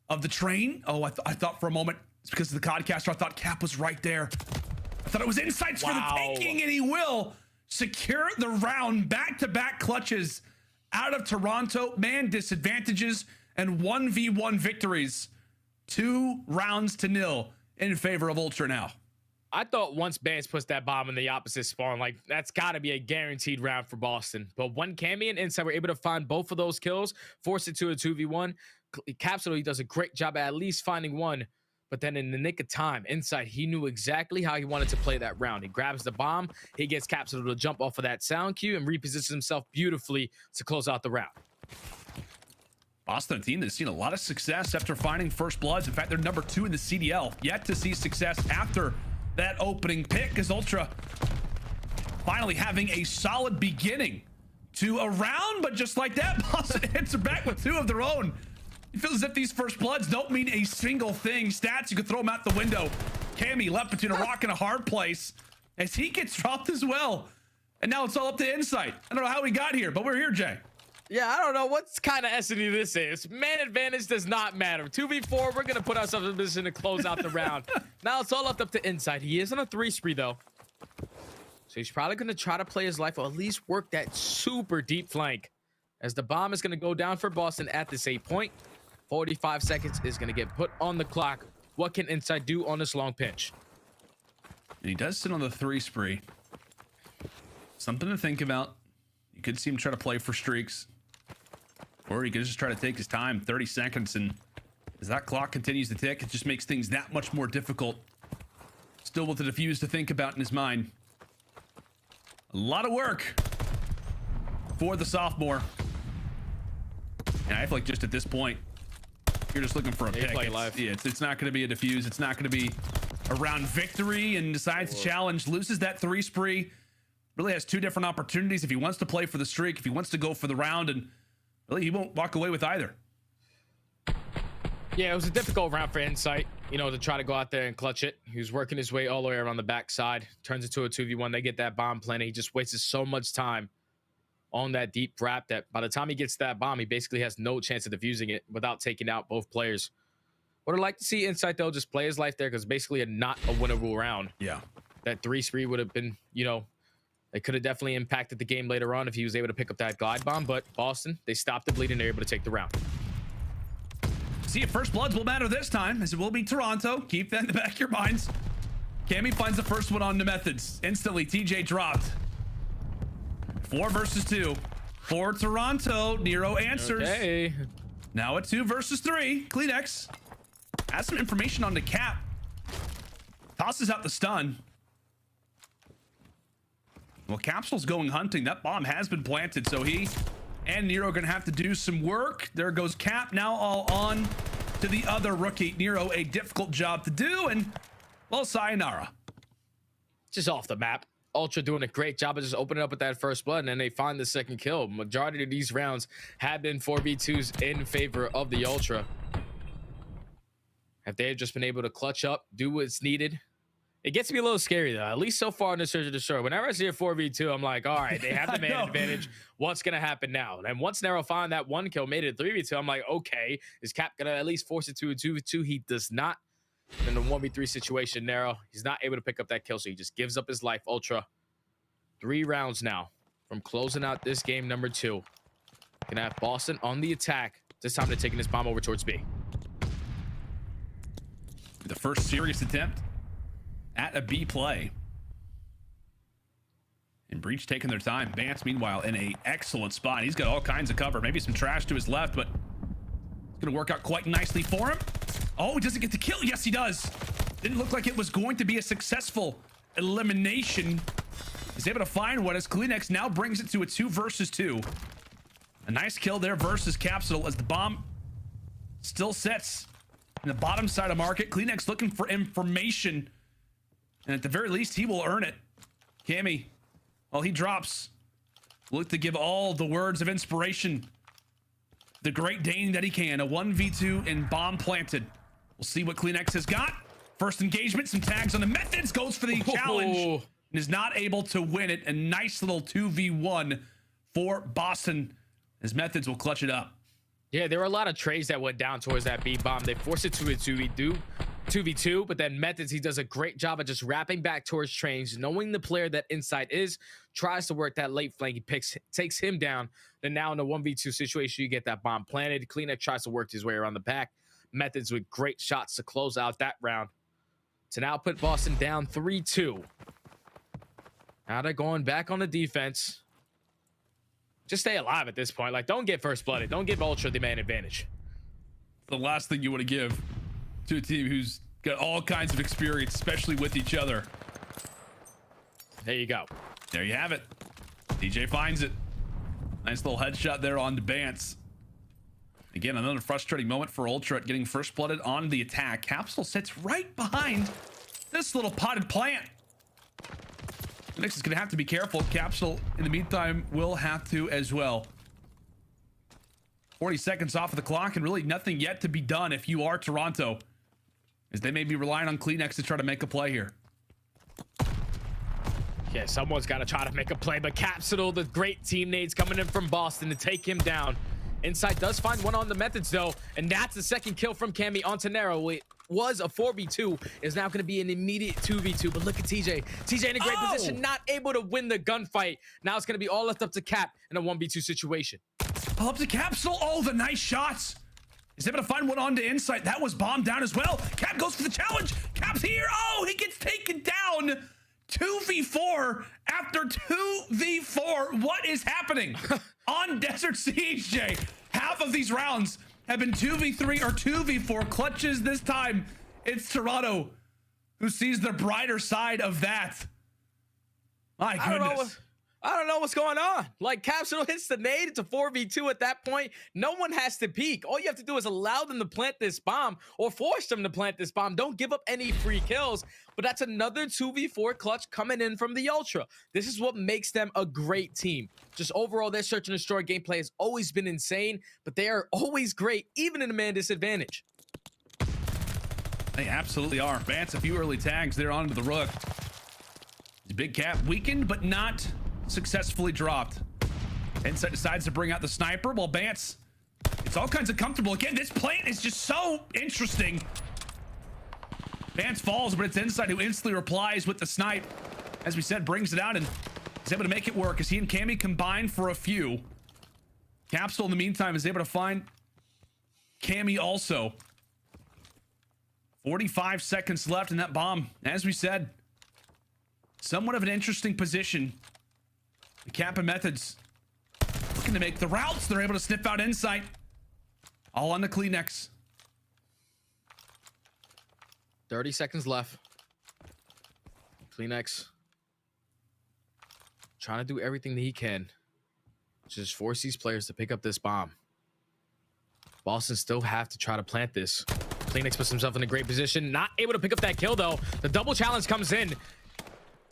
of the train. Oh, I thought for a moment, it's because of the Codcaster, I thought Cap was right there. I thought it was Insight's for the taking, and he will secure the round. Back-to-back clutches out of Toronto. Man disadvantages and 1v1 victories. 2 rounds to 0 in favor of Ultra now. I thought once Bance puts that bomb in the opposite spawn, like, that's got to be a guaranteed round for Boston. But when Cammy and Insight were able to find both of those kills, force it to a 2v1, Capsidal, he does a great job at least finding one. But then in the nick of time, Insight, he knew exactly how he wanted to play that round. He grabs the bomb, he gets Capsidal to jump off of that sound cue and repositions himself beautifully to close out the round. Boston, a team that's seen a lot of success after finding first bloods. In fact, they're number 2 in the CDL. Yet to see success after that opening pick, as Ultra finally having a solid beginning to a round. But just like that, Boston hits her back with 2 of their own. It feels as if these first bloods don't mean a single thing. Stats, you could throw them out the window. Cammy left between a rock and a hard place as he gets dropped as well. And now it's all up to Insight. I don't know how we got here, but we're here, Jay. Yeah, I don't know what kind of S&D this is. Man advantage does not matter. 2v4, we're going to put ourselves in a position to close out the round. Now it's all left up to Insight. He is on a 3 spree, though. So he's probably going to try to play his life, or at least work that super deep flank. As the bomb is going to go down for Boston at this 8 point. 45 seconds is going to get put on the clock. What can Insight do on this long pinch? And he does sit on the 3 spree. Something to think about. You could see him try to play for streaks. Or he could just try to take his time, 30 seconds, and as that clock continues to tick, it just makes things that much more difficult. Still with the defuse to think about in his mind. A lot of work for the sophomore. And I feel like just at this point, you're just looking for a pick. Play life. Yeah, it's not going to be a defuse. It's not going to be around victory and decides to challenge, loses that 3 spree. Really has 2 different opportunities if he wants to play for the streak, if he wants to go for the round, and really he won't walk away with either. Yeah, it was a difficult round for Insight, you know, to try to go out there and clutch it. He was working his way all the way around the backside, turns into a 2v1. They get that bomb planted. He just wastes so much time on that deep wrap that by the time he gets that bomb, he basically has no chance of defusing it without taking out both players. Would have liked to see Insight, though, just play his life there because basically not a winnable round. Yeah. That 3 spree would have been, you know, it could have definitely impacted the game later on if he was able to pick up that glide bomb. But Boston, they stopped the bleed and they're able to take the round. See if first bloods will matter this time, as it will be Toronto. Keep that in the back of your minds. Cammy finds the first one on the Methodz. Instantly, TJ dropped. 4 versus 2 for Toronto. Nero answers. Okay. Now a 2 versus 3. CleanX has some information on the cap. Tosses out the stun. Well, Capsidal's going hunting. That bomb has been planted, so he and Nero are going to have to do some work. There goes Cap, now all on to the other rookie. Nero, a difficult job to do, and, well, sayonara. Just off the map. Ultra doing a great job of just opening up with that first blood, and then they find the second kill. Majority of these rounds have been 4v2s in favor of the Ultra. If they had just been able to clutch up, do what's needed. It gets me a little scary, though, at least so far in the Search of the Shore. Whenever I see a 4v2, I'm like, all right, they have the man advantage. What's going to happen now? And once Nero found that 1 kill, made it a 3v2, I'm like, okay, is Cap going to at least force it to a 2v2? He does not. In the 1v3 situation, Nero, he's not able to pick up that kill, so he just gives up his life. Ultra, 3 rounds now from closing out this game number 2. Gonna have Boston on the attack. This time they're taking this bomb over towards B. The first serious attempt at a B play. And Breach taking their time. Bance, meanwhile, in a excellent spot. He's got all kinds of cover. Maybe some trash to his left, but it's going to work out quite nicely for him. Oh, he doesn't get the kill. Yes, he does. Didn't look like it was going to be a successful elimination. He's able to find one as CleanX now brings it to a 2 versus 2. A nice kill there versus Capsidal as the bomb still sits in the bottom side of market. CleanX looking for information. And at the very least, he will earn it. Cammy, while he drops, look to give all the words of inspiration. The Great Dane that he can. A 1v2 and bomb planted. We'll see what CleanX has got. First engagement, some tags on the Methodz. Goes for the challenge and is not able to win it. A nice little 2v1 for Boston as Methodz will clutch it up. Yeah, there were a lot of trades that went down towards that B bomb. They forced it to a 2v2, but then Methodz, he does a great job of just wrapping back towards trains, knowing the player that Insight is, tries to work that late flank. He takes him down. Then now in the 1v2 situation, you get that bomb planted. CleanX tries to work his way around the back. Methodz with great shots to close out that round to now put Boston down 3-2. Now they're going back on the defense. Just stay alive at this point. Like, don't get first blooded. Don't give Ultra the man advantage. The last thing you want to give to a team who's got all kinds of experience, especially with each other. There you go. There you have it. DJ finds it. Nice little headshot there on the Bance. Again, another frustrating moment for Ultra getting first blooded on the attack. Capsidal sits right behind this little potted plant. Next is going to have to be careful. Capsidal, in the meantime, will have to as well. 40 seconds off of the clock and really nothing yet to be done if you are Toronto, as they may be relying on CleanX to try to make a play here. Yeah, someone's got to try to make a play, but Capsidal, the great teammates coming in from Boston to take him down. Inside does find one on the Methodz, though, and that's the second kill from Cammy onto Nero. It was a 4v2, is now going to be an immediate 2v2, but look at TJ. TJ in a great position, not able to win the gunfight. Now it's going to be all left up to Cap in a 1v2 situation. Pull up to Capsidal. Oh, the nice shots. He's able to find one onto Insight. That was bombed down as well. Cap goes for the challenge. Cap's here. Oh, he gets taken down. 2v4 after 2v4. What is happening on Desert Siege, Jay? Half of these rounds have been 2v3 or 2v4 clutches. This time, it's Toronto who sees the brighter side of that. My goodness. I don't know what's going on. Like, Capsidal hits the nade. It's a 4v2 at that point. No one has to peek. All you have to do is allow them to plant this bomb or force them to plant this bomb. Don't give up any free kills. But that's another 2v4 clutch coming in from the Ultra. This is what makes them a great team. Just overall, their search and destroy gameplay has always been insane, but they are always great, even in a man disadvantage. They absolutely are. Bance, a few early tags there onto the Rook. Big Cap weakened, but not successfully dropped. Insight decides to bring out the sniper, while Bance, it's all kinds of comfortable. Again, this plant is just so interesting. Bance falls, but it's Insight who instantly replies with the snipe. As we said, brings it out and is able to make it work as he and Cammy combine for a few. Capsidal, in the meantime, is able to find Cammy also. 45 seconds left in that bomb. As we said, somewhat of an interesting position. The Cap and Methodz looking to make the routes. They're able to sniff out Insight. All on the CleanX. 30 seconds left. CleanX trying to do everything that he can. Just force these players to pick up this bomb. Boston still have to try to plant this. CleanX puts himself in a great position. Not able to pick up that kill, though. The double challenge comes in.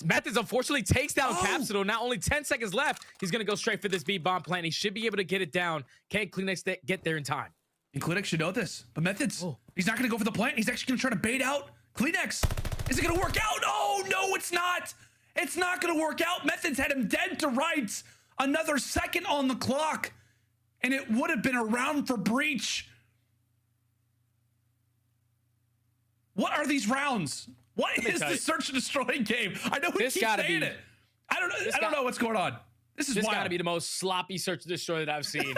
Methodz unfortunately takes down Capsidal. Now only 10 seconds left. He's going to go straight for this B bomb plant. He should be able to get it down. Can CleanX get there in time? And CleanX should know this. But Methodz, he's not going to go for the plant. He's actually going to try to bait out CleanX. Is it going to work out? Oh, no, it's not. It's not going to work out. Methodz had him dead to rights. Another second on the clock. And it would have been a round for breach. What are these rounds? What is the search and destroy game? I know we keep saying it. I don't know what's going on. This got to be the most sloppy search and destroy that I've seen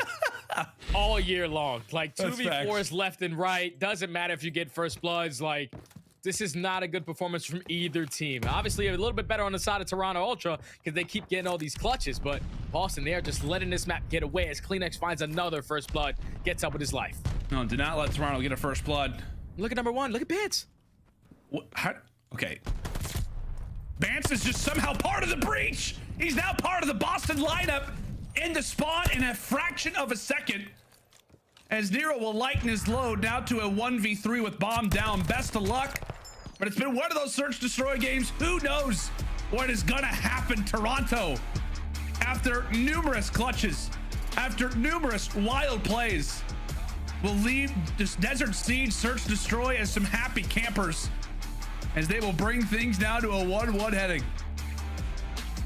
all year long. Like 2v4s left and right. Doesn't matter if you get first bloods. Like, this is not a good performance from either team. Obviously, a little bit better on the side of Toronto Ultra because they keep getting all these clutches. But Boston, they are just letting this map get away as CleanX finds another first blood, gets up with his life. No, do not let Toronto get a first blood. Look at number one. Look at Bance. Okay. Bance is just somehow part of the breach. He's now part of the Boston lineup in the spawn in a fraction of a second. As Nero will lighten his load now to a 1v3 with bomb down. Best of luck. But it's been one of those search destroy games. Who knows what is gonna happen? Toronto, after numerous clutches, after numerous wild plays, will leave this Desert Siege search destroy as some happy campers, as they will bring things down to a 1-1 heading.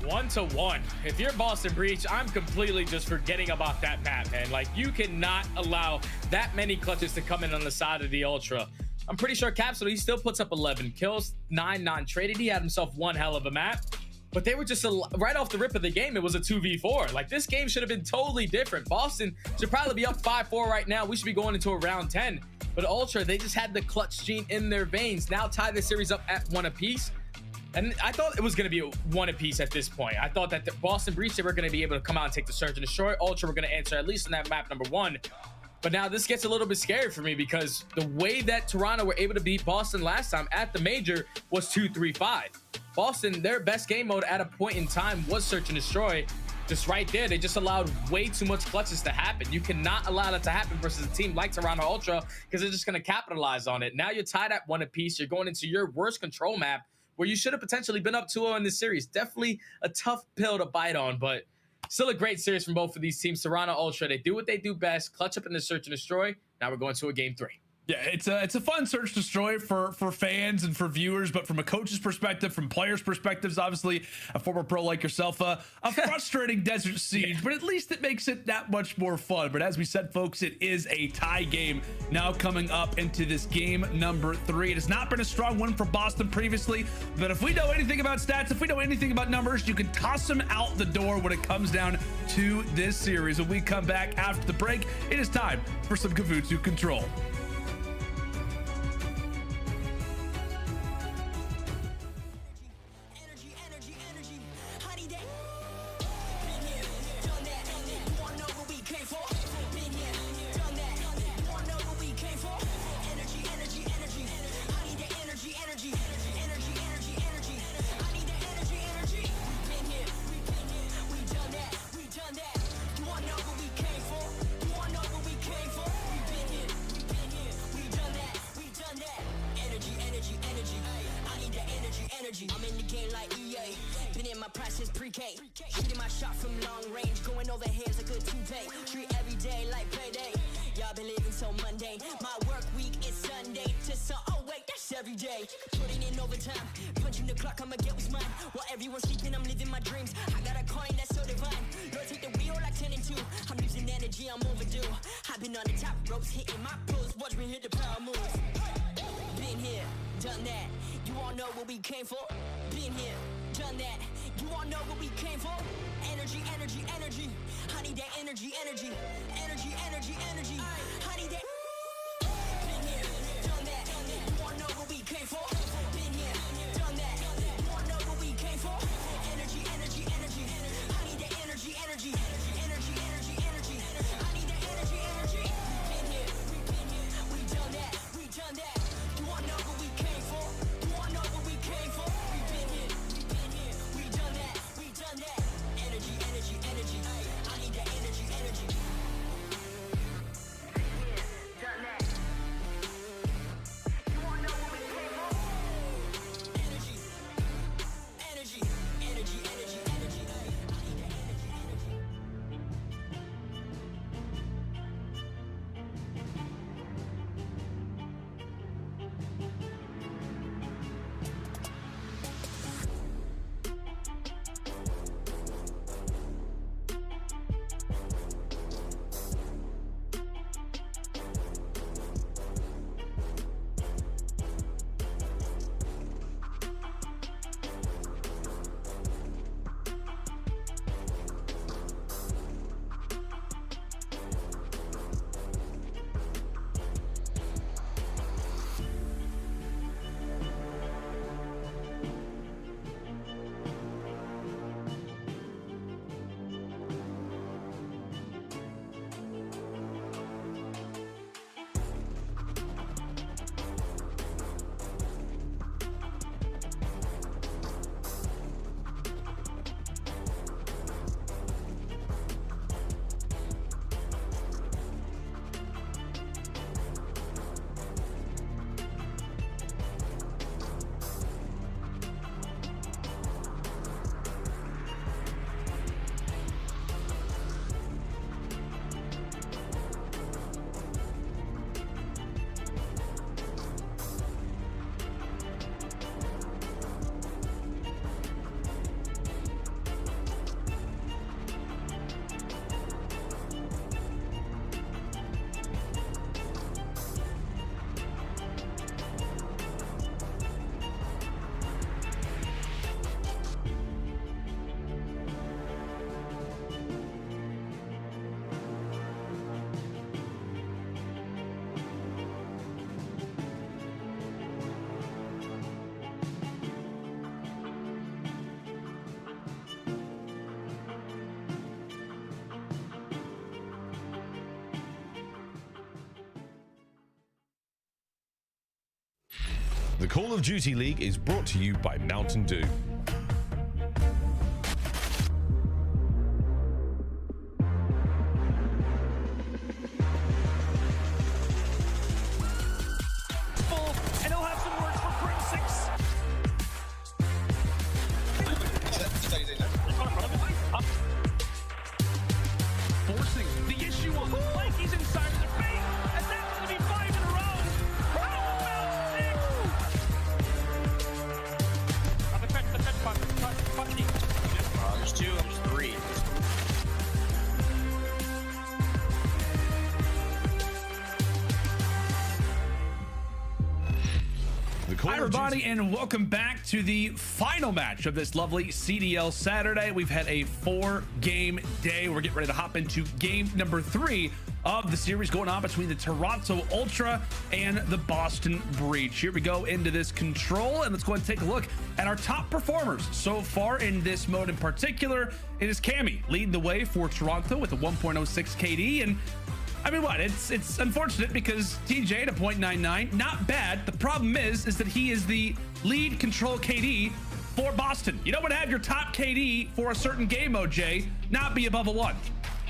1-1. If you're Boston Breach, I'm completely just forgetting about that map, man. Like, you cannot allow that many clutches to come in on the side of the Ultra. I'm pretty sure Capsidal, he still puts up 11 kills, 9 non-traded. He had himself one hell of a map. But they were just right off the rip of the game, it was a 2v4. Like, this game should have been totally different. Boston should probably be up 5-4 right now. We should be going into a round 10. But Ultra, they just had the clutch gene in their veins. Now tie the series up at 1 apiece. And I thought it was going to be a 1 apiece at this point. I thought that the Boston Breach, they were going to be able to come out and take the search and destroy. Ultra were going to answer at least in that map number 1. But now this gets a little bit scary for me because the way that Toronto were able to beat Boston last time at the major was 2-3-5. Boston, their best game mode at a point in time was search and destroy. Just right there, they just allowed way too much clutches to happen. You cannot allow that to happen versus a team like Toronto Ultra because they're just going to capitalize on it. Now you're tied at 1 apiece. You're going into your worst control map where you should have potentially been up 2-0 in this series. Definitely a tough pill to bite on, but still a great series from both of these teams. Toronto Ultra, they do what they do best, clutch up in the search and destroy. Now we're going to a game 3. Yeah, it's a fun search destroy for fans and for viewers, but from a coach's perspective, from players' perspectives, obviously a former pro like yourself, a frustrating Desert Siege, but at least it makes it that much more fun. But as we said, folks, it is a tie game now coming up into this game number 3. It has not been a strong one for Boston previously, but if we know anything about stats, if we know anything about numbers, you can toss them out the door when it comes down to this series. When we come back after the break, it is time for some Gavutu Control. practice pre-K. Shooting my shot from long range, going over here's a good 2-day. Treat every day like payday. Y'all been living so mundane. My work week is Sunday to oh wait, that's every day. Putting in overtime, punching the clock, I'ma get what's mine. While everyone's sleeping, I'm living my dreams. I got a coin that's so divine. Lord, take the wheel like 10 and 2. I'm losing energy, I'm overdue. I've been on the top ropes, hitting my pose. Watch me hit the power moves. Been here, done that. You all know what we came for. Been here, done that. You all know what we came for. Energy, energy, energy. I need that energy, energy. Energy, energy, energy. I need that. Been here, done that. You all know what we came for. Been here, done that. You all know what we came for. Energy, energy, energy. I need that energy, energy. Energy, energy, energy. I need that energy, energy. Been here, we done that. We done that. You all know what we came for. You all know what we came for. We been here, we done that. We done that. Energy, energy, energy. I need that energy, energy. Done that. You all know what we came for. Energy, energy, energy, energy, energy. I need that energy, energy. The Call of Duty League is brought to you by Mountain Dew. And he'll have some words for Crimsix. Forcing the issue on the flank. He's inside of the paint, and that's going to be 5 in a row. There's 2, there's 3. Hi everybody, and welcome back to the final match of this lovely CDL Saturday. We've had a 4-game day. We're getting ready to hop into game number 3 of the series going on between the Toronto Ultra and the Boston Breach. Here we go into this control, and let's go ahead and take a look at our top performers so far in this mode. In particular, it is Cammy leading the way for Toronto with a 1.06 KD, and I mean, what? It's unfortunate because TJ at a 0.99, not bad. The problem is that he is the lead control KD for Boston. You don't want to have your top KD for a certain game mode, Jay, not be above a 1.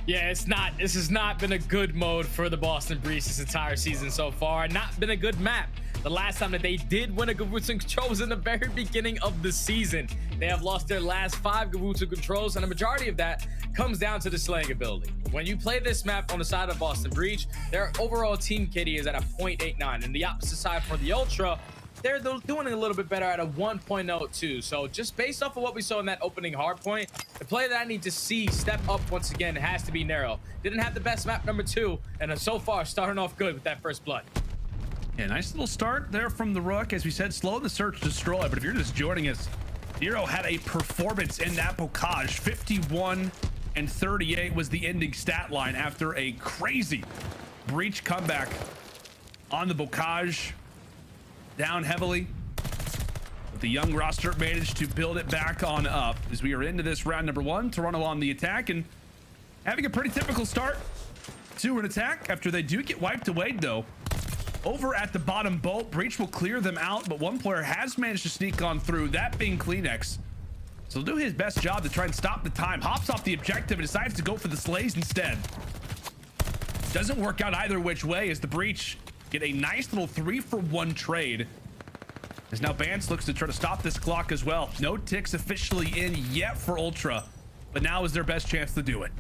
Yeah, it's not. This has not been a good mode for the Boston Breach this entire season so far. Not been a good map. The last time that they did win a Gavutu Control was in the very beginning of the season. They have lost their last 5 Gavutu Controls, and a majority of that comes doing to the slaying ability. When you play this map on the side of Boston Breach, their overall team kitty is at a 0.89, and the opposite side for the Ultra, they're doing a little bit better at a 1.02. So just based off of what we saw in that opening hardpoint, the player that I need to see step up once again has to be Nero. Didn't have the best map number 2, and so far starting off good with that first blood. Yeah, nice little start there from the Rook. As we said, slow the search, destroy. But if you're just joining us, Nero had a performance in that Bocage. 51 and 38 was the ending stat line after a crazy Breach comeback on the Bocage. Down heavily. But the young roster managed to build it back on up as we are into this round number 1. Toronto on the attack and having a pretty typical start to an attack after they do get wiped away, though. Over at the bottom boat, Breach will clear them out, but one player has managed to sneak on through, that being CleanX. So he'll do his best job to try and stop the time. Hops off the objective and decides to go for the slays instead. Doesn't work out either which way as the Breach get a nice little 3-for-1 trade. As now Bance looks to try to stop this clock as well. No ticks officially in yet for Ultra, but now is their best chance to do it.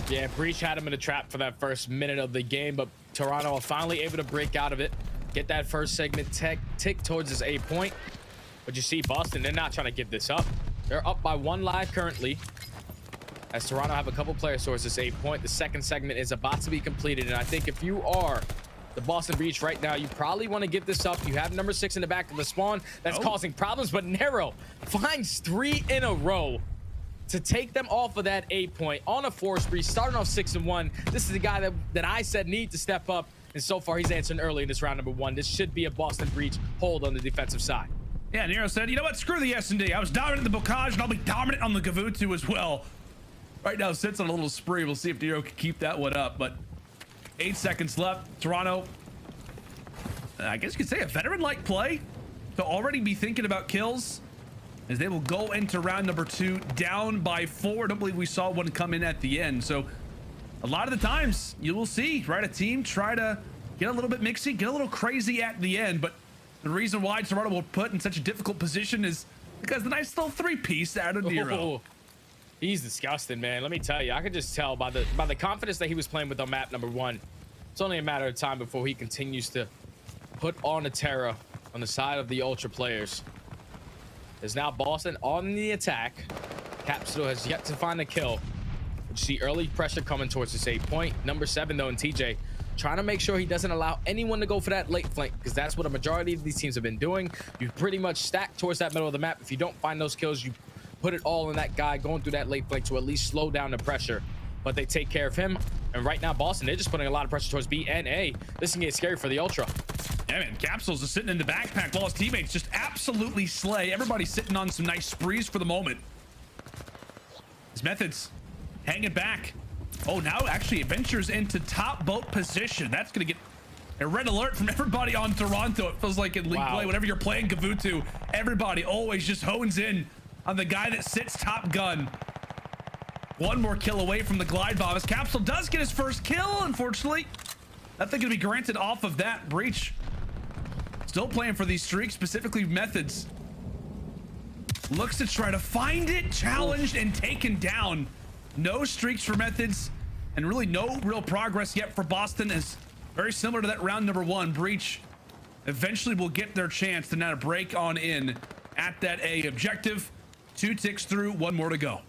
Yeah, Breach had him in a trap for that first minute of the game, but Toronto are finally able to break out of it, get that first segment tick towards his A point. But you see Boston, they're not trying to give this up. They're up by 1 live currently, as Toronto have a couple players towards this A point. The second segment is about to be completed, and I think if you are the Boston Breach right now, you probably want to give this up. You have number 6 in the back of the spawn. That's causing problems, but Nero finds 3 in a row to take them off of that A point on a 4 spree, starting off 6-1. This is the guy that I said need to step up, and so far he's answering early in this round number 1. This should be a Boston Breach hold on the defensive side. Yeah, Nero said, you know what, screw the S&D. I was dominant in the Bocage, and I'll be dominant on the Gavutu as well. Right now sits on a little spree. We'll see if Nero can keep that one up, but 8 seconds left. Toronto, I guess you could say a veteran-like play to already be thinking about kills, as they will go into round number 2 down by 4. Don't believe we saw one come in at the end. So a lot of the times you will see, right, a team try to get a little bit mixy, get a little crazy at the end. But the reason why Toronto will put in such a difficult position is because the nice little 3-piece out of Nero. Oh, he's disgusting, man. Let me tell you, I could just tell by the confidence that he was playing with on map number 1. It's only a matter of time before he continues to put on a terror on the side of the Ultra players. There's now Boston on the attack. Capsidal has yet to find a kill. You see early pressure coming towards this A point. Number 7, though, in TJ, trying to make sure he doesn't allow anyone to go for that late flank, because that's what a majority of these teams have been doing. You pretty much stack towards that middle of the map. If you don't find those kills, you put it all in that guy going through that late flank to at least slow down the pressure. But they take care of him. And right now, Boston, they're just putting a lot of pressure towards B and A. This can get scary for the Ultra. Yeah, man, Capsidal's just sitting in the backpack while his teammates just absolutely slay. Everybody's sitting on some nice sprees for the moment. His Methodz hanging back. Oh, now actually it ventures into top boat position. That's going to get a red alert from everybody on Toronto. It feels like in league play, whenever you're playing Gavutu, everybody always just hones in on the guy that sits top gun. One more kill away from the glide bomb. As Capsidal does get his first kill, unfortunately. Nothing going to be granted off of that. Breach still playing for these streaks, specifically Methodz. Looks to try to find it, challenged and taken down. No streaks for Methodz, and really no real progress yet for Boston. Is very similar to that round number 1. Breach eventually will get their chance to now break on in at that A objective. 2 ticks through, 1 more to go.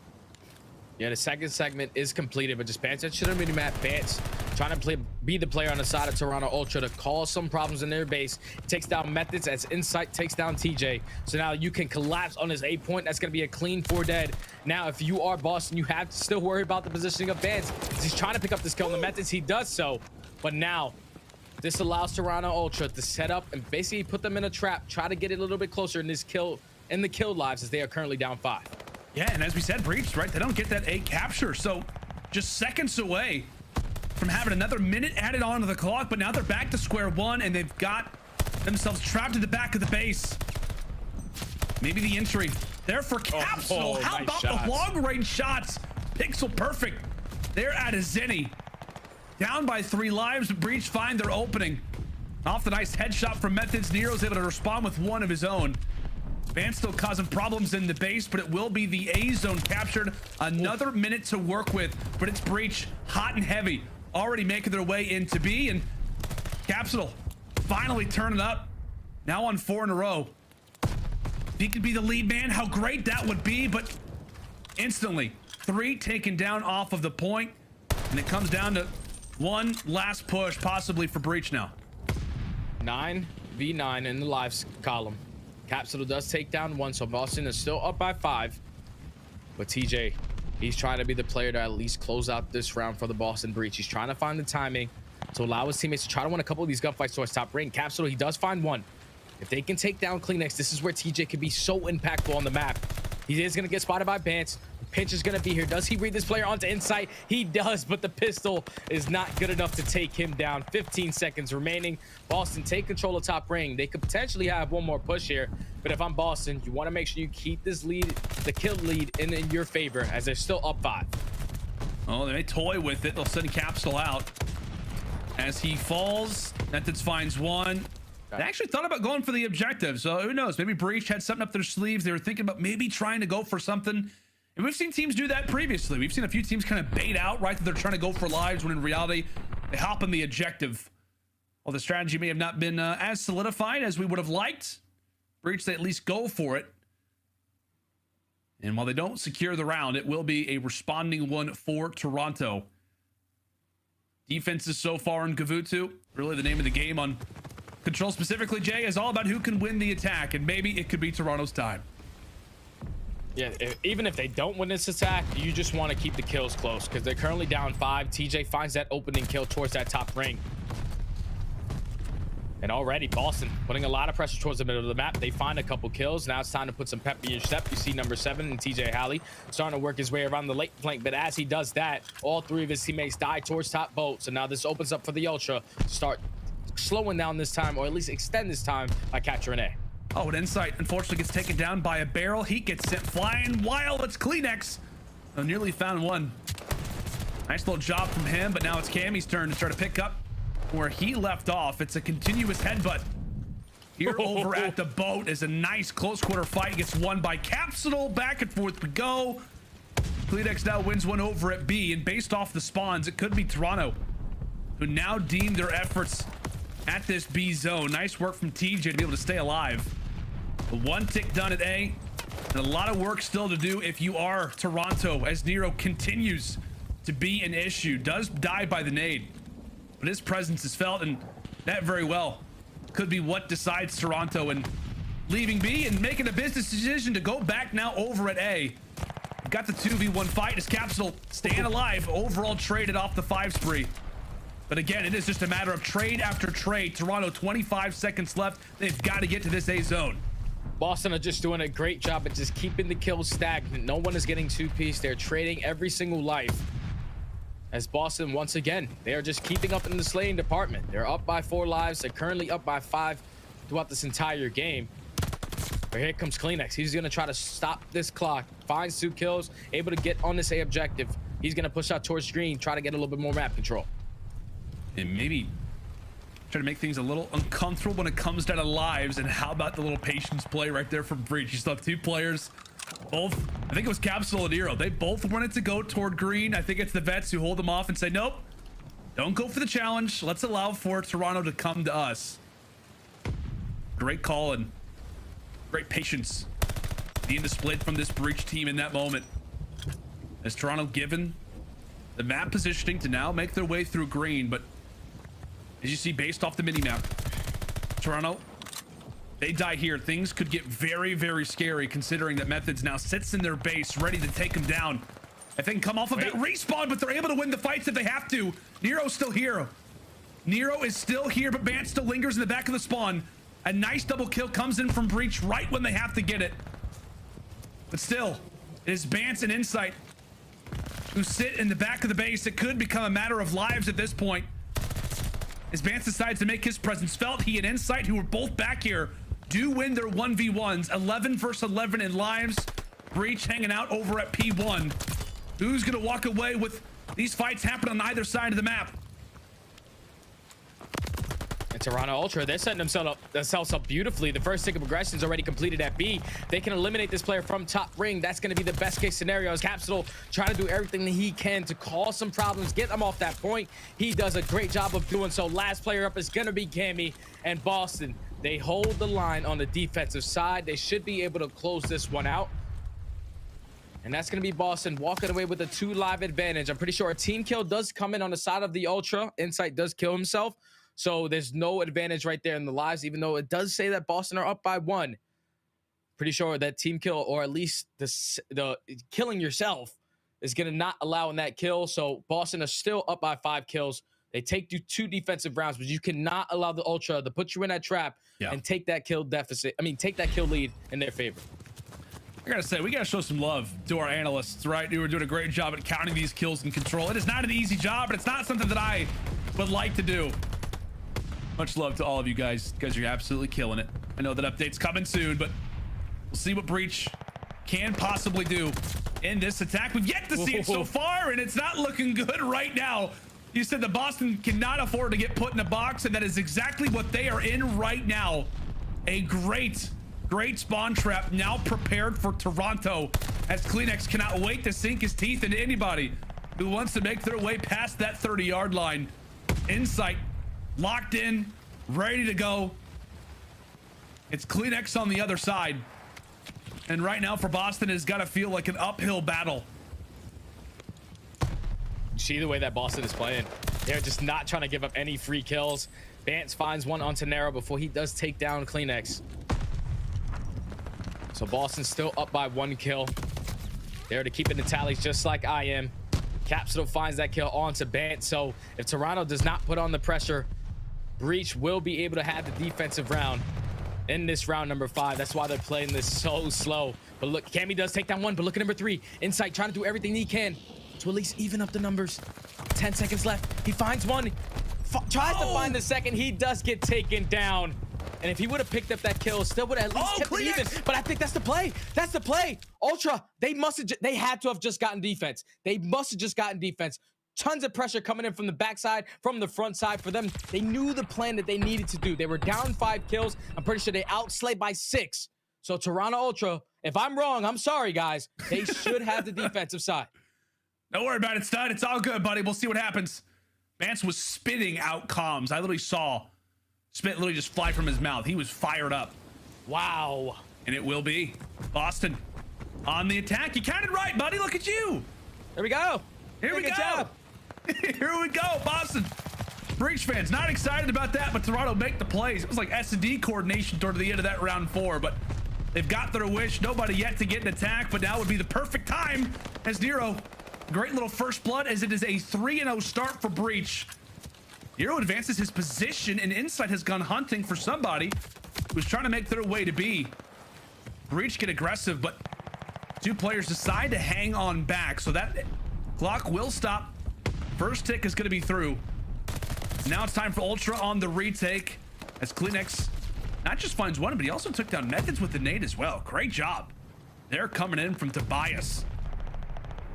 Yeah, the second segment is completed, but just Bance should have been map. Bance trying to be the player on the side of Toronto Ultra to cause some problems in their base. Takes down Methodz as Insight takes down TJ. So now you can collapse on his A point. That's going to be a clean 4 dead. Now, if you are Boston, you have to still worry about the positioning of Bance. He's trying to pick up this kill on the Methodz. He does so, but now this allows Toronto Ultra to set up and basically put them in a trap. Try to get it a little bit closer in this kill, in the kill lives, as they are currently down 5. Yeah, and as we said, Breach, right? They don't get that A capture, so just seconds away from having another minute added on to the clock, but now they're back to square 1, and they've got themselves trapped at the back of the base. Maybe the entry there for Capsidal. How nice about shots. the long-range shots? Pixel perfect. They're at a Zenny. Down by 3 lives, but Breach find their opening. Off the nice headshot from Methodz, Nero's able to respond with one of his own. Bance still causing problems in the base, but it will be the A zone captured. Another minute to work with, but it's Breach hot and heavy, already making their way into B, and Capsidal finally turning up. Now on 4 in a row. If he could be the lead man, how great that would be, but instantly 3 taken down off of the point, and it comes down to one last push, possibly for Breach now. 9v9 in the lives column. Capsidal does take down 1, so Boston is still up by 5. But TJ, he's trying to be the player to at least close out this round for the Boston Breach. He's trying to find the timing to allow his teammates to try to win a couple of these gunfights towards top ring. Capsidal, he does find 1. If they can take down CleanX, this is where TJ can be so impactful on the map. He is going to get spotted by Bance. Pinch is going to be here. Does he read this player onto Insight? He does, but the pistol is not good enough to take him down. 15 seconds remaining. Boston take control of top ring. They could potentially have one more push here, but if I'm Boston, you want to make sure you keep this lead, the kill lead, in your favor, as they're still up 5. Oh, they may toy with it. They'll send Capsidal out. As he falls, Methodz finds 1. They actually thought about going for the objective, so who knows? Maybe Breach had something up their sleeves. They were thinking about maybe trying to go for something. And we've seen teams do that previously. We've seen a few teams kind of bait out, right? That they're trying to go for lives, when in reality, they hop on the objective. While the strategy may have not been as solidified as we would have liked, Breach, they at least go for it. And while they don't secure the round, it will be a responding one for Toronto. Defenses so far in Gavutu, really the name of the game on Control specifically, Jay, is all about who can win the attack, and maybe it could be Toronto's time. Yeah, even if they don't win this attack, you just want to keep the kills close, because they're currently down 5. TJ finds that opening kill towards that top ring. And already Boston putting a lot of pressure towards the middle of the map. They find a couple kills. Now it's time to put some pep in your step. You see number 7 and TJHaly starting to work his way around the late flank. But as he does that, all 3 of his teammates die towards top boat. So now this opens up for the Ultra to start slowing down this time, or at least extend this time by capturing A. Oh, and Insight unfortunately gets taken down by a barrel. He gets sent flying while it's CleanX. Oh, nearly found 1. Nice little job from him, but now it's Cammy's turn to try to pick up where he left off. It's a continuous headbutt here over at the boat. Is a nice close quarter fight. Gets won by Capsidal. Back and forth we go. CleanX now wins one over at B, and based off the spawns, it could be Toronto, who now deem their efforts at this B zone. Nice work from TJ to be able to stay alive. The 1 tick done at A, and a lot of work still to do if you are Toronto, as Nero continues to be an issue. Does die by the nade, but his presence is felt, and that very well could be what decides Toronto and leaving B and making a business decision to go back now over at A. Got the 2v1 fight as Capsidal staying alive. Overall traded off the 5 spree. But again, it is just a matter of trade after trade. Toronto, 25 seconds left. They've got to get to this A zone. Boston are just doing a great job at just keeping the kills stagnant. No one is getting 2-piece. They're trading every single life. As Boston, once again, they are just keeping up in the slaying department. They're up by 4 lives. They're currently up by 5 throughout this entire game. But here comes CleanX. He's going to try to stop this clock. Finds 2 kills, able to get on this A objective. He's going to push out towards green, try to get a little bit more map control. And maybe try to make things a little uncomfortable when it comes down to lives. And how about the little patience play right there from Breach? You still have 2 players, both, I think it was Capsidal and Nero. They both wanted to go toward green. I think it's the vets who hold them off and say, nope, don't go for the challenge. Let's allow for Toronto to come to us. Great call and great patience being displayed from this Breach team in that moment. As Toronto given the map positioning to now make their way through green, but as you see, based off the mini-map, Toronto, they die here. Things could get very, very scary, considering that Methodz now sits in their base, ready to take them down. If they can come off of that respawn, but they're able to win the fights if they have to. Nero's still here. Nero is still here, but Bance still lingers in the back of the spawn. A nice double kill comes in from Breach right when they have to get it. But still, it is Bance and Insight who sit in the back of the base. It could become a matter of lives at this point. As Bance decides to make his presence felt, he and Insight, who are both back here, do win their 1v1s. 11 versus 11 in lives. Breach hanging out over at P1. Who's going to walk away with these fights happening on either side of the map? And Toronto Ultra, they're setting themselves up beautifully. The first tick of aggression is already completed at B. They can eliminate this player from top ring. That's going to be the best case scenario, as Capsidal trying to do everything that he can to cause some problems, get them off that point. He does a great job of doing so. Last player up is going to be Cammy, and Boston, they hold the line on the defensive side. They should be able to close this one out. And that's going to be Boston walking away with a 2 live advantage. I'm pretty sure a team kill does come in on the side of the Ultra. Insight does kill himself. So there's no advantage right there in the lives, even though it does say that Boston are up by 1. Pretty sure that team kill, or at least the killing yourself, is going to not allow in that kill. So Boston are still up by 5 kills. They take you 2 defensive rounds, but you cannot allow the Ultra to put you in that trap and take that kill deficit. I mean, take that kill lead in their favor. I gotta say, we gotta show some love to our analysts, right? Who are doing a great job at counting these kills and control. It is not an easy job, but it's not something that I would like to do. Much love to all of you guys. You guys are absolutely killing it. I know that update's coming soon, but we'll see what Breach can possibly do in this attack. We've yet to see it so far, and it's not looking good right now. You said that Boston cannot afford to get put in a box, and that is exactly what they are in right now. A great spawn trap now prepared for Toronto, as CleanX cannot wait to sink his teeth into anybody who wants to make their way past that 30-yard line. Insight locked in, ready to go. It's CleanX on the other side. And right now for Boston, it's got to feel like an uphill battle. See the way that Boston is playing. They're just not trying to give up any free kills. Bance finds one onto Nero before he does take down CleanX. So Boston's still up by 1 kill. There to keep it in tallies just like I am. Capsidal finds that kill onto Bance. So if Toronto does not put on the pressure, Breach will be able to have the defensive round in this round number 5. That's why they're playing this so slow. But look, Cammy does take down 1, but look at number 3. Insight trying to do everything he can to at least even up the numbers. 10 seconds left. He finds 1. Tries to find the second. He does get taken down. And if he would have picked up that kill, still would have at least kept it even. But I think that's the play. That's the play. Ultra, they had to have just gotten defense. They must have just gotten defense. Tons of pressure coming in from the backside, from the front side for them. They knew the plan that they needed to do. They were down 5 kills. I'm pretty sure they outslayed by 6. So Toronto Ultra, if I'm wrong, I'm sorry, guys. They should have the defensive side. Don't worry about it, stud. It's all good, buddy. We'll see what happens. Bance was spitting out comms. I literally saw spit literally just fly from his mouth. He was fired up. Wow. And it will be Boston on the attack. You counted right, buddy. Look at you. There we go. Here we go. Here we go, Boston. Breach fans not excited about that, but Toronto make the plays. It was like S&D coordination toward the end of that round 4, but they've got their wish. Nobody yet to get an attack, but now would be the perfect time as Nero, great little first blood, as it is a 3-0 start for Breach. Nero advances his position, and Insight has gone hunting for somebody who's trying to make their way to B. Breach get aggressive, but 2 players decide to hang on back, so that clock will stop. First tick is going to be through. Now it's time for Ultra on the retake, as CleanX not just finds 1, but he also took down Methodz with the nade as well. Great job. They're coming in from Tobias.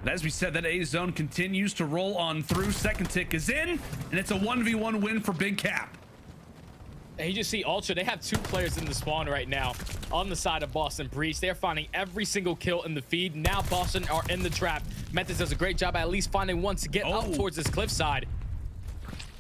But as we said, that A zone continues to roll on through. Second tick is in, and it's a 1v1 win for Big Cap. And you just see Ultra, they have 2 players in the spawn right now on the side of Boston Breach. They're finding every single kill in the feed. Now Boston are in the trap. Methodz does a great job at least finding 1 to get up towards this cliffside.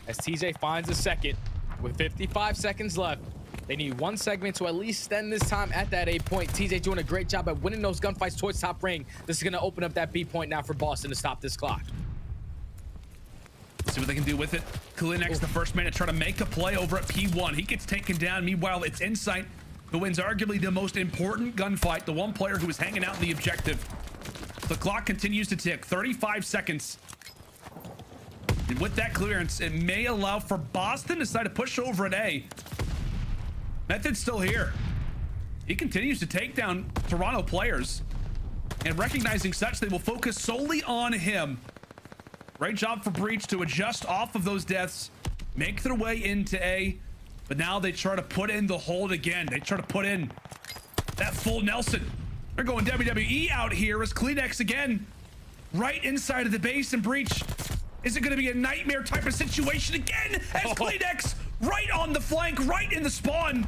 As TJ finds a second with 55 seconds left. They need 1 segment to at least spend this time at that A point. TJ doing a great job at winning those gunfights towards top ring. This is going to open up that B point now for Boston to stop this clock. Let's see what they can do with it. CleanX, the first man to try to make a play over at P1. He gets taken down. Meanwhile, it's Insight who wins arguably the most important gunfight. The 1 player who is hanging out in the objective. The clock continues to tick. 35 seconds. And with that clearance, it may allow for Boston to decide to push over at A. Methodz still here. He continues to take down Toronto players. And recognizing such, they will focus solely on him. Great job for Breach to adjust off of those deaths, make their way into A. But now they try to put in the hold again. They try to put in that full Nelson. They're going WWE out here as CleanX again, right inside of the base, and Breach. Is it going to be a nightmare type of situation again as CleanX right on the flank, right in the spawn.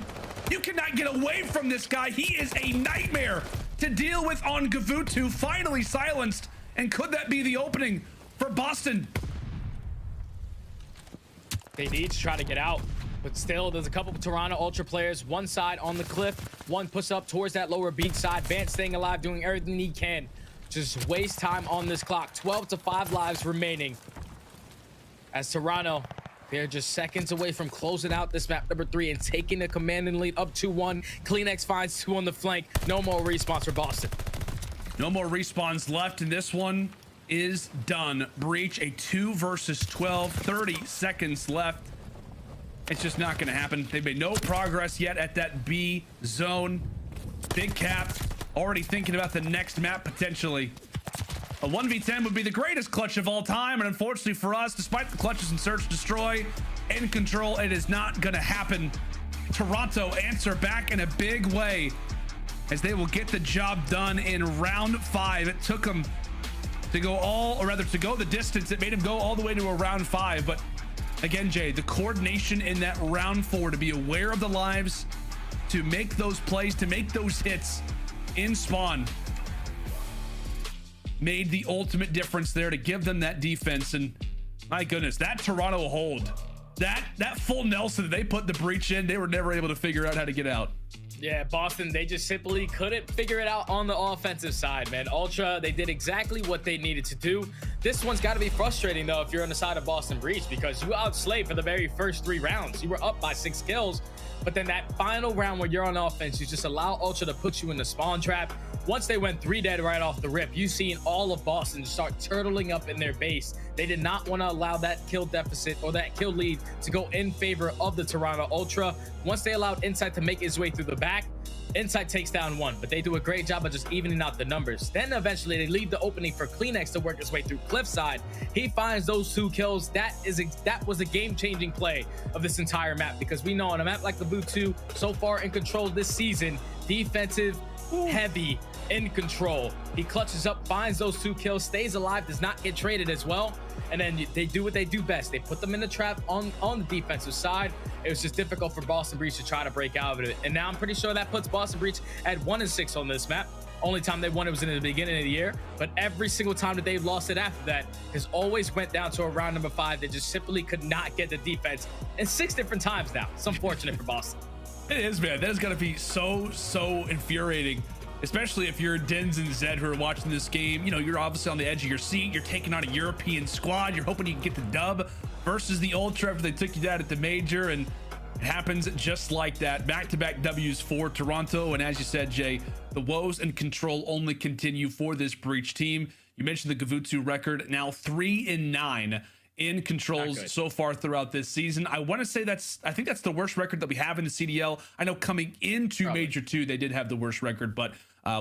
You cannot get away from this guy. He is a nightmare to deal with on Gavutu. Finally silenced. And could that be the opening for Boston? They need to try to get out, but still there's a couple of Toronto Ultra players, one side on the cliff, one push up towards that lower beach side. Bance staying alive, doing everything he can. Just waste time on this clock. 12 to 5 lives remaining. As Toronto, they're just seconds away from closing out this map number 3 and taking a commanding lead up 2-1. CleanX finds 2 on the flank. No more respawns for Boston. No more respawns left, and this one is done. Breach a 2 versus 12, 30 seconds left. It's just not going to happen. They've made no progress yet at that B zone. Big Cap already thinking about the next map potentially. A 1v10 would be the greatest clutch of all time, and unfortunately for us, despite the clutches in Search, Destroy, and Control, it is not going to happen. Toronto answer back in a big way as they will get the job done in round 5. It took them to go to go the distance. It made him go all the way to a round 5. But again, Jay, the coordination in that round 4 to be aware of the lives, to make those plays, to make those hits in spawn, made the ultimate difference there to give them that defense. And my goodness, that Toronto hold, that full Nelson that they put the breach in, they were never able to figure out how to get out. Yeah, Boston, they just simply couldn't figure it out on the offensive side, man. Ultra, they did exactly what they needed to do. This one's got to be frustrating, though, if you're on the side of Boston Breach, because you outslayed for the very first 3 rounds. You were up by 6 kills, but then that final round where you're on offense, you just allow Ultra to put you in the spawn trap. Once they went 3 dead right off the rip, you've seen all of Boston start turtling up in their base. They did not want to allow that kill deficit or that kill lead to go in favor of the Toronto Ultra. Once they allowed Insight to make his way through the back, Insight takes down 1, but they do a great job of just evening out the numbers. Then eventually they leave the opening for CleanX to work his way through Cliffside. He finds those 2 kills. That was a game-changing play of this entire map, because we know on a map like Gavutu, so far in Control this season, defensive, heavy, in Control. He clutches up, finds those 2 kills, stays alive, does not get traded as well. And then they do what they do best. They put them in the trap on the defensive side. It was just difficult for Boston Breach to try to break out of it. And now I'm pretty sure that puts Boston Breach at 1-6 on this map. Only time they won it was in the beginning of the year. But every single time that they've lost it after that has always went down to a round number 5. They just simply could not get the defense. And 6 different times now. It's unfortunate for Boston. It is, man. That is going to be so infuriating. Especially if you're Dens and Zed who are watching this game. You know, you're obviously on the edge of your seat. You're taking on a European squad. You're hoping you can get the dub versus the Ultra after they took you down at the major. And it happens just like that. Back-to-back W's for Toronto. And as you said, Jay, the woes and Control only continue for this Breach team. You mentioned the Gavutu record, now 3-9 in Controls so far throughout this season. I want to say I think that's the worst record that we have in the CDL. I know coming into Major 2, they did have the worst record, but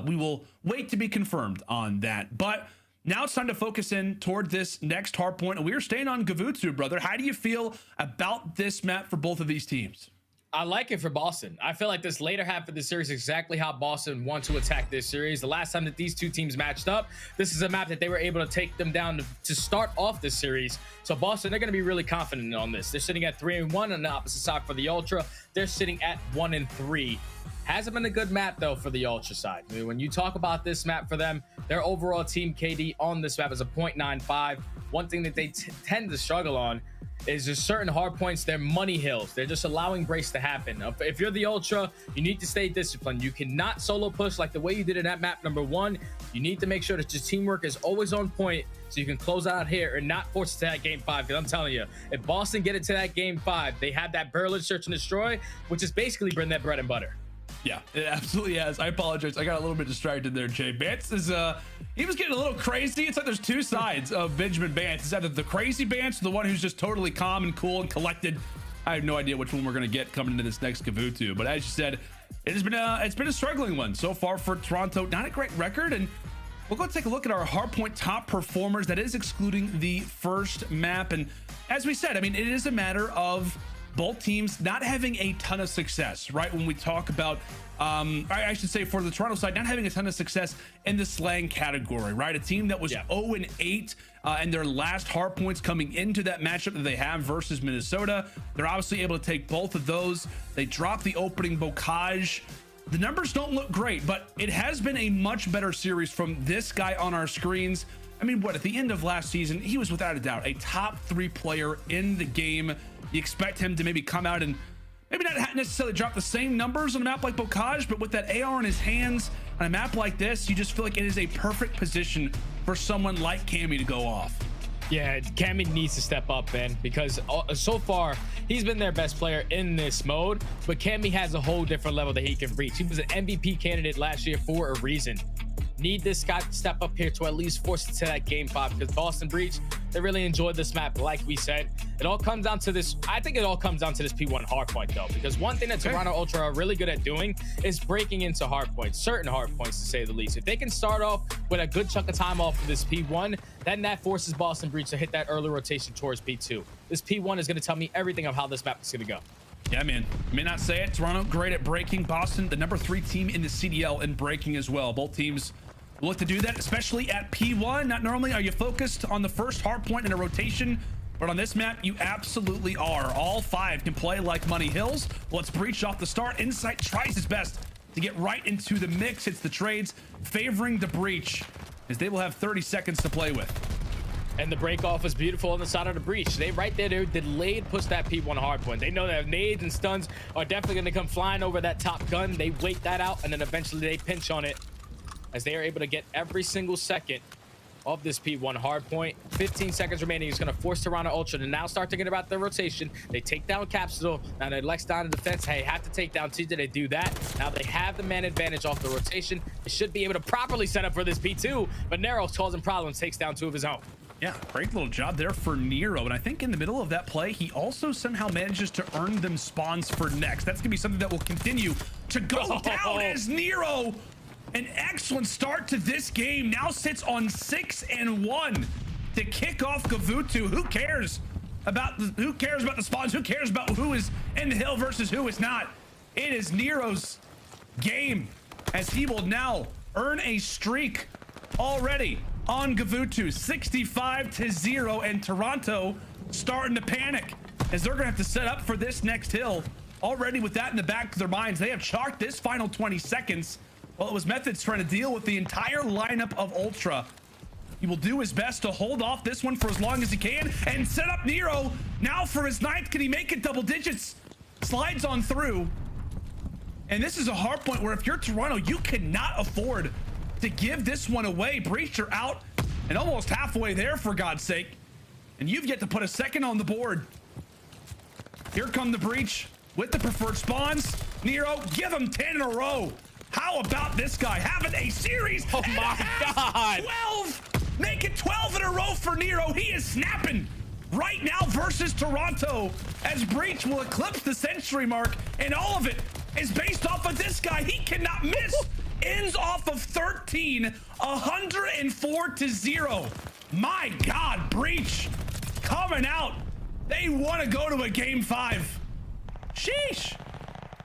we will wait to be confirmed on that. But now it's time to focus in toward this next hard point. And we are staying on Gavutu, brother. How do you feel about this map for both of these teams? I like it for Boston. I feel like this later half of the series is exactly how Boston want to attack this series. The last time that these 2 teams matched up, this is a map that they were able to take them down to start off this series. So Boston, they're going to be really confident on this. They're sitting at 3-1 on the opposite side for the Ultra. They're sitting at 1-3. Hasn't been a good map, though, for the Ultra side. I mean, when you talk about this map for them, their overall team KD on this map is a 0.95. One thing that they tend to struggle on is just certain hard points, they're money hills. They're just allowing breaks to happen. If you're the Ultra, you need to stay disciplined. You cannot solo push like the way you did in that map number 1. You need to make sure that your teamwork is always on point so you can close out here and not force it to that game 5. Because I'm telling you, if Boston get it to that game 5, they have that Berlin Search and Destroy, which is basically bring that bread and butter. Yeah, it absolutely has. I apologize. I got a little bit distracted there, Jay. Bance is, he was getting a little crazy. It's like there's 2 sides of Benjamin Bance. It's either the crazy Bance or the one who's just totally calm and cool and collected. I have no idea which one we're going to get coming into this next Gavutu. But as you said, it's been a struggling one so far for Toronto. Not a great record. And we'll go take a look at our Hardpoint top performers. That is excluding the first map. And as we said, I mean, it is a matter of both teams not having a ton of success, right? When we talk about, I should say for the Toronto side, not having a ton of success in the slang category, right? A team that was 0-8 and their last hard points coming into that matchup that they have versus Minnesota. They're obviously able to take both of those. They drop the opening bocage. The numbers don't look great, but it has been a much better series from this guy on our screens. I mean, what, at the end of last season, he was without a doubt a top 3 player in the game. You expect him to maybe come out and maybe not necessarily drop the same numbers on a map like Bocage, but with that AR in his hands on a map like this, you just feel like it is a perfect position for someone like Cammy to go off. Yeah, Cammy needs to step up, man, because so far he's been their best player in this mode, but Cammy has a whole different level that he can reach. He was an MVP candidate last year for a reason. Need this guy to step up here to at least force it to that game 5, because Boston Breach, they really enjoyed this map. Like we said, it all comes down to this. I think it all comes down to this P1 hardpoint, though, because one thing that Toronto Ultra are really good at doing is breaking into hardpoints, certain hardpoints to say the least. If they can start off with a good chunk of time off of this P1, then that forces Boston Breach to hit that early rotation towards P2. This P1 is going to tell me everything of how this map is going to go. Yeah, man. May not say it. Toronto great at breaking. Boston, the number 3 team in the CDL in breaking as well. Both teams look to do that, especially at P1. Not normally are you focused on the first hard point in a rotation, but on this map, you absolutely are. All 5 can play like Money Hills. Let's Breach off the start. Insight tries his best to get right into the mix. It's the trades favoring the Breach, as they will have 30 seconds to play with. And the break off was beautiful on the side of the Breach. They right there, they're delayed push that P1 hardpoint. They know that nades and stuns are definitely going to come flying over that top gun. They wait that out, and then eventually they pinch on it, as they are able to get every single second of this P1 hardpoint. 15 seconds remaining. He's going to force Toronto Ultra to now start thinking about their rotation. They take down Capsidal. Now they Lex down in defense. Hey, have to take down TJ. They do that. Now they have the man advantage off the rotation. They should be able to properly set up for this P2, but Nero's causing problems, takes down 2 of his own. Yeah, great little job there for Nero. And I think in the middle of that play, he also somehow manages to earn them spawns for next. That's going to be something that will continue to go down as Nero, an excellent start to this game, now sits on 6-1 to kick off Gavutu. Who cares about the spawns? Who cares about who is in the hill versus who is not? It is Nero's game, as he will now earn a streak already on Gavutu. 65-0, and Toronto starting to panic, as they're gonna have to set up for this next hill already with that in the back of their minds. They have chalked this final 20 seconds. Well, it was Methodz trying to deal with the entire lineup of Ultra. He will do his best to hold off this one for as long as he can and set up Nero now for his 9th. Can he make it double digits? Slides on through. And this is a hard point where if you're Toronto, you cannot afford to give this one away. Breach are out and almost halfway there, for God's sake. And you've yet to put a second on the board. Here come the Breach with the preferred spawns. Nero, give him 10 in a row. How about this guy having a series? Oh my God. 12! Make it 12 in a row for Nero. He is snapping right now versus Toronto, as Breach will eclipse the century mark, and all of it is based off of this guy. He cannot miss. Ends off of 13, 104-0. My God, Breach coming out. They want to go to a game 5. Sheesh.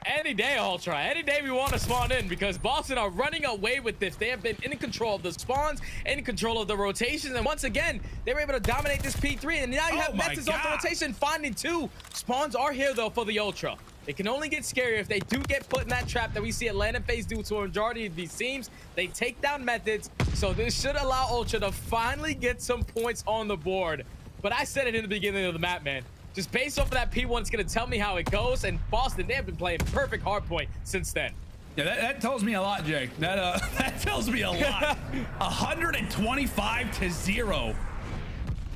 Any day, Ultra. Any day we want to spawn in, because Boston are running away with this. They have been in control of the spawns, in control of the rotations, and once again, they were able to dominate this P3, and now you have Methodz off the rotation, finding 2. Spawns are here, though, for the Ultra. It can only get scarier if they do get put in that trap that we see Atlanta FaZe do to a majority of these teams. They take down Methodz, so this should allow Ultra to finally get some points on the board. But I said it in the beginning of the map, man. Just based off of that P1, it's going to tell me how it goes. And Boston, they have been playing perfect hardpoint since then. Yeah, that tells me a lot, Jake. That tells me a lot. 125-0.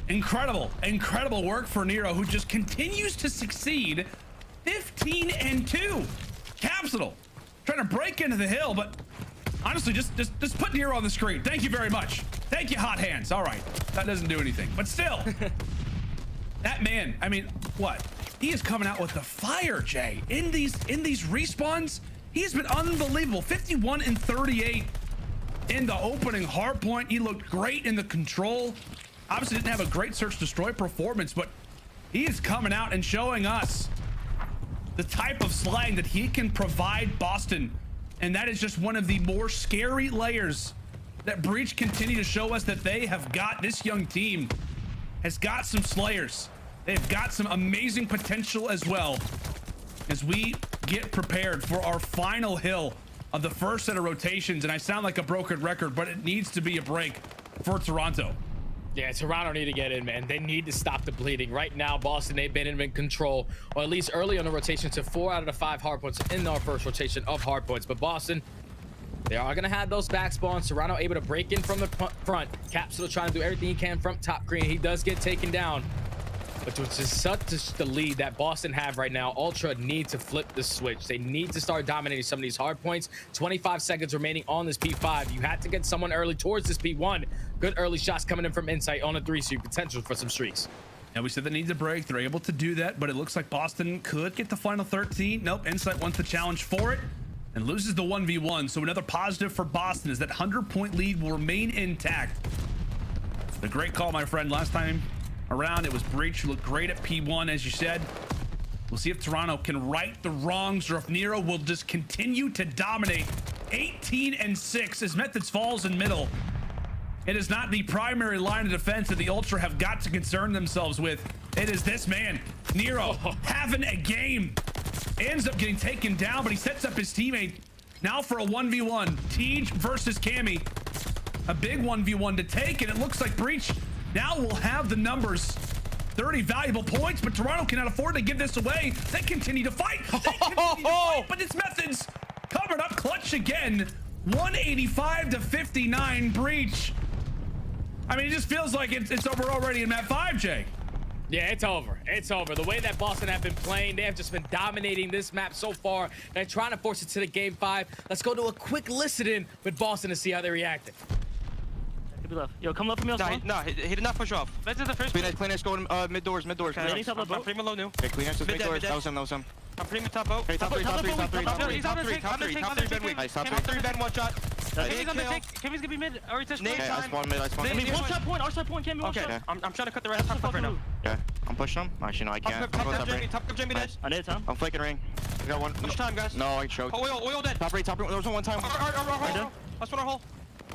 Incredible work for Nero, who just continues to succeed. 15-2. Capsidal trying to break into the hill, but honestly, just put Nero on the screen. Thank you very much. Thank you, hot hands. All right, that doesn't do anything, but still. That man, I mean, what? He is coming out with the fire, Jay. In these respawns, he's been unbelievable. 51-38 in the opening hardpoint. He looked great in the control. Obviously didn't have a great search destroy performance, but he is coming out and showing us the type of slang that he can provide Boston. And that is just one of the more scary layers that Breach continue to show us that they have got. This young team has got some slayers. They've got some amazing potential as well as we get prepared for our final hill of the first set of rotations. And I sound like a broken record, but it needs to be a break for Toronto. Yeah, Toronto need to get in, man. They need to stop the bleeding. Right now, Boston, they've been in control, or at least early on the rotation, to 4 out of the 5 hardpoints in our first rotation of hardpoints. But Boston, they are going to have those back spawns. Toronto able to break in from the front. Capsidal trying to do everything he can from top green. He does get taken down. But it's just such the lead that Boston have right now. Ultra need to flip the switch. They need to start dominating some of these hard points. 25 seconds remaining on this P5. You had to get someone early towards this P1. Good early shots coming in from Insight on a 3, so potential for some streaks. And we said they need to break. They're able to do that, but it looks like Boston could get the final 13. Nope, Insight wants the challenge for it and loses the 1v1. So another positive for Boston is that 100-point lead will remain intact. The great call, my friend. Last time around, it was Breach who looked great at P1, as you said. We'll see if Toronto can right the wrongs or if Nero will just continue to dominate. 18-6 as Methodz falls in middle. It is not the primary line of defense that the Ultra have got to concern themselves with. It is this man, Nero, having a game. Ends up getting taken down, but he sets up his teammate now for a 1v1. Tej versus Cammy. A big 1v1 to take, and it looks like Breach now will have the numbers. 30 valuable points, but Toronto cannot afford to give this away. They continue to fight. But it's Methodz covered up clutch again. 185-59 Breach. I mean, it just feels like it's over already in map 5, Jay. Yeah, it's over. It's over. The way that Boston have been playing, they have just been dominating this map so far. They're trying to force it to the game 5. Let's go to a quick listen-in with Boston to see how they reacted. Left. Yo, come left from me. No, he did not push off. Let's do the first. CleanX going mid doors. Okay, I'm pretty low new. Okay, CleanX is mid doors. That was him. I'm pretty mid top boat. Okay, top three, Ben weak. Top three, Ben, one shot. Cammy's on the take. Cammy's gonna be mid. Already touched mid. I spawned mid. Cammy's one shot point. Our side point. Cammy, one shot. Okay, I'm trying to cut the rest top right now. Okay, I'm pushing him. Actually, no, I can't. Top Jamie dead. I need time. I'm flanking ring. I got one. Much time, guys. No, I choked. Oil dead. Top ring. There was one time. Let's put our hole.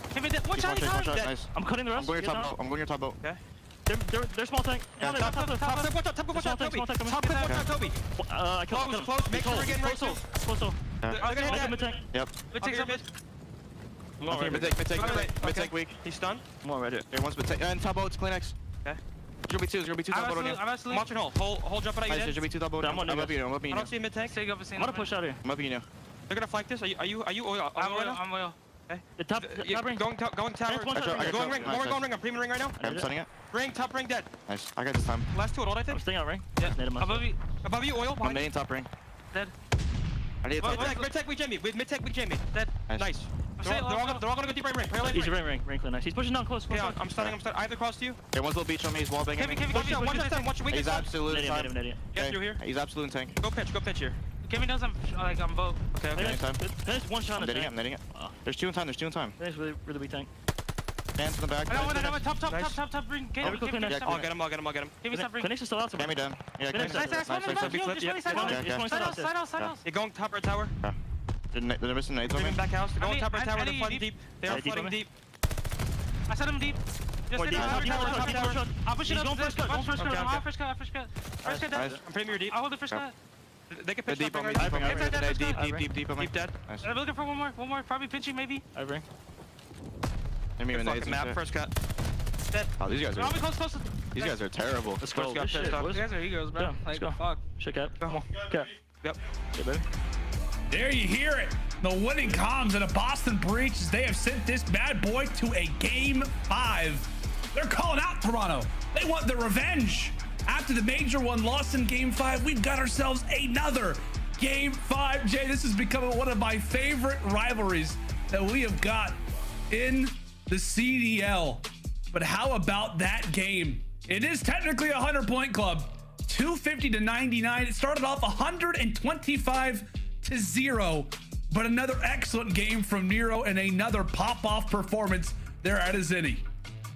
Cammy dead. One shot. Nice. I'm cutting the rest. I'm going your top boat. Okay. They're small tank. Top, Toby. I killed. Close. Make sure we're getting right too. Close. They're gonna hit that. Mid tank. Yep. Mid tank weak. He's stunned. I'm all right here. One's mid tank. And top boat, it's CleanX. Okay. There's gonna be two top boat on you. I'm absolutely. Watching hole. Hole jump out. There's gonna be two top boat. I'm up you. I don't see a mid tank. I'm gonna push out here. I'm up you now. They're gonna flank this. Are you oil? I'm oil. Okay. The top ring. Going tower. Going ring. Going ring. I'm premium ring right now. I'm stunning it. Ring. Top ring dead. Nice. I got this time. Last 2 at all, I think. I'm staying out ring. Yeah. Above you, oil. I'm main top ring. Dead. I need top ring. Mid tech with Jamie. Dead. Nice. They're all gonna go deep right ring. He's ring clean. He's pushing down close. Yeah, I'm stunning. I have the cross to you. Okay, one's little beach on me. He's wall banging me. Kevin, watch that time. Watch your weakness. He's absolute time. Yes, you're here. He's absolute tank. Go pitch here. Kevin doesn't like I'm both. Okay. There's one shot. I'm netting it. There's two in time. There's really weak tank. Hands in the back. I know. Top ring. I'll get him. Give me top ring. CleanX is still out. Cammy down. Yeah, Nice. You're going top red tower. They're missing nades on me. Back house. They're going top red tower. They're flooding deep. They are flooding deep. I set him deep. Just tower. I'll push it up. First cut. I'm pretty near deep. I'll hold the first cut. They can pitch deep on me. Deep on me. Deep dead. I'm looking for one more. Probably pinching maybe. I ring. Map first cut. Dead. Oh, these guys are. These guys are terrible. Let's go. You guys are egos, bro. Like fuck. Shake up. Come on. Okay. Yep. Okay, baby. There you hear it. The winning comms in a Boston Breach as they have sent this bad boy to a game 5. They're calling out Toronto. They want the revenge. After the Major 1 loss in game 5, we've got ourselves another game 5. Jay, this is becoming one of my favorite rivalries that we have got in the CDL. But how about that game? It is technically a 100-point club. 250-99. It started off 125-0, but another excellent game from Nero and another pop-off performance there at aBeZy.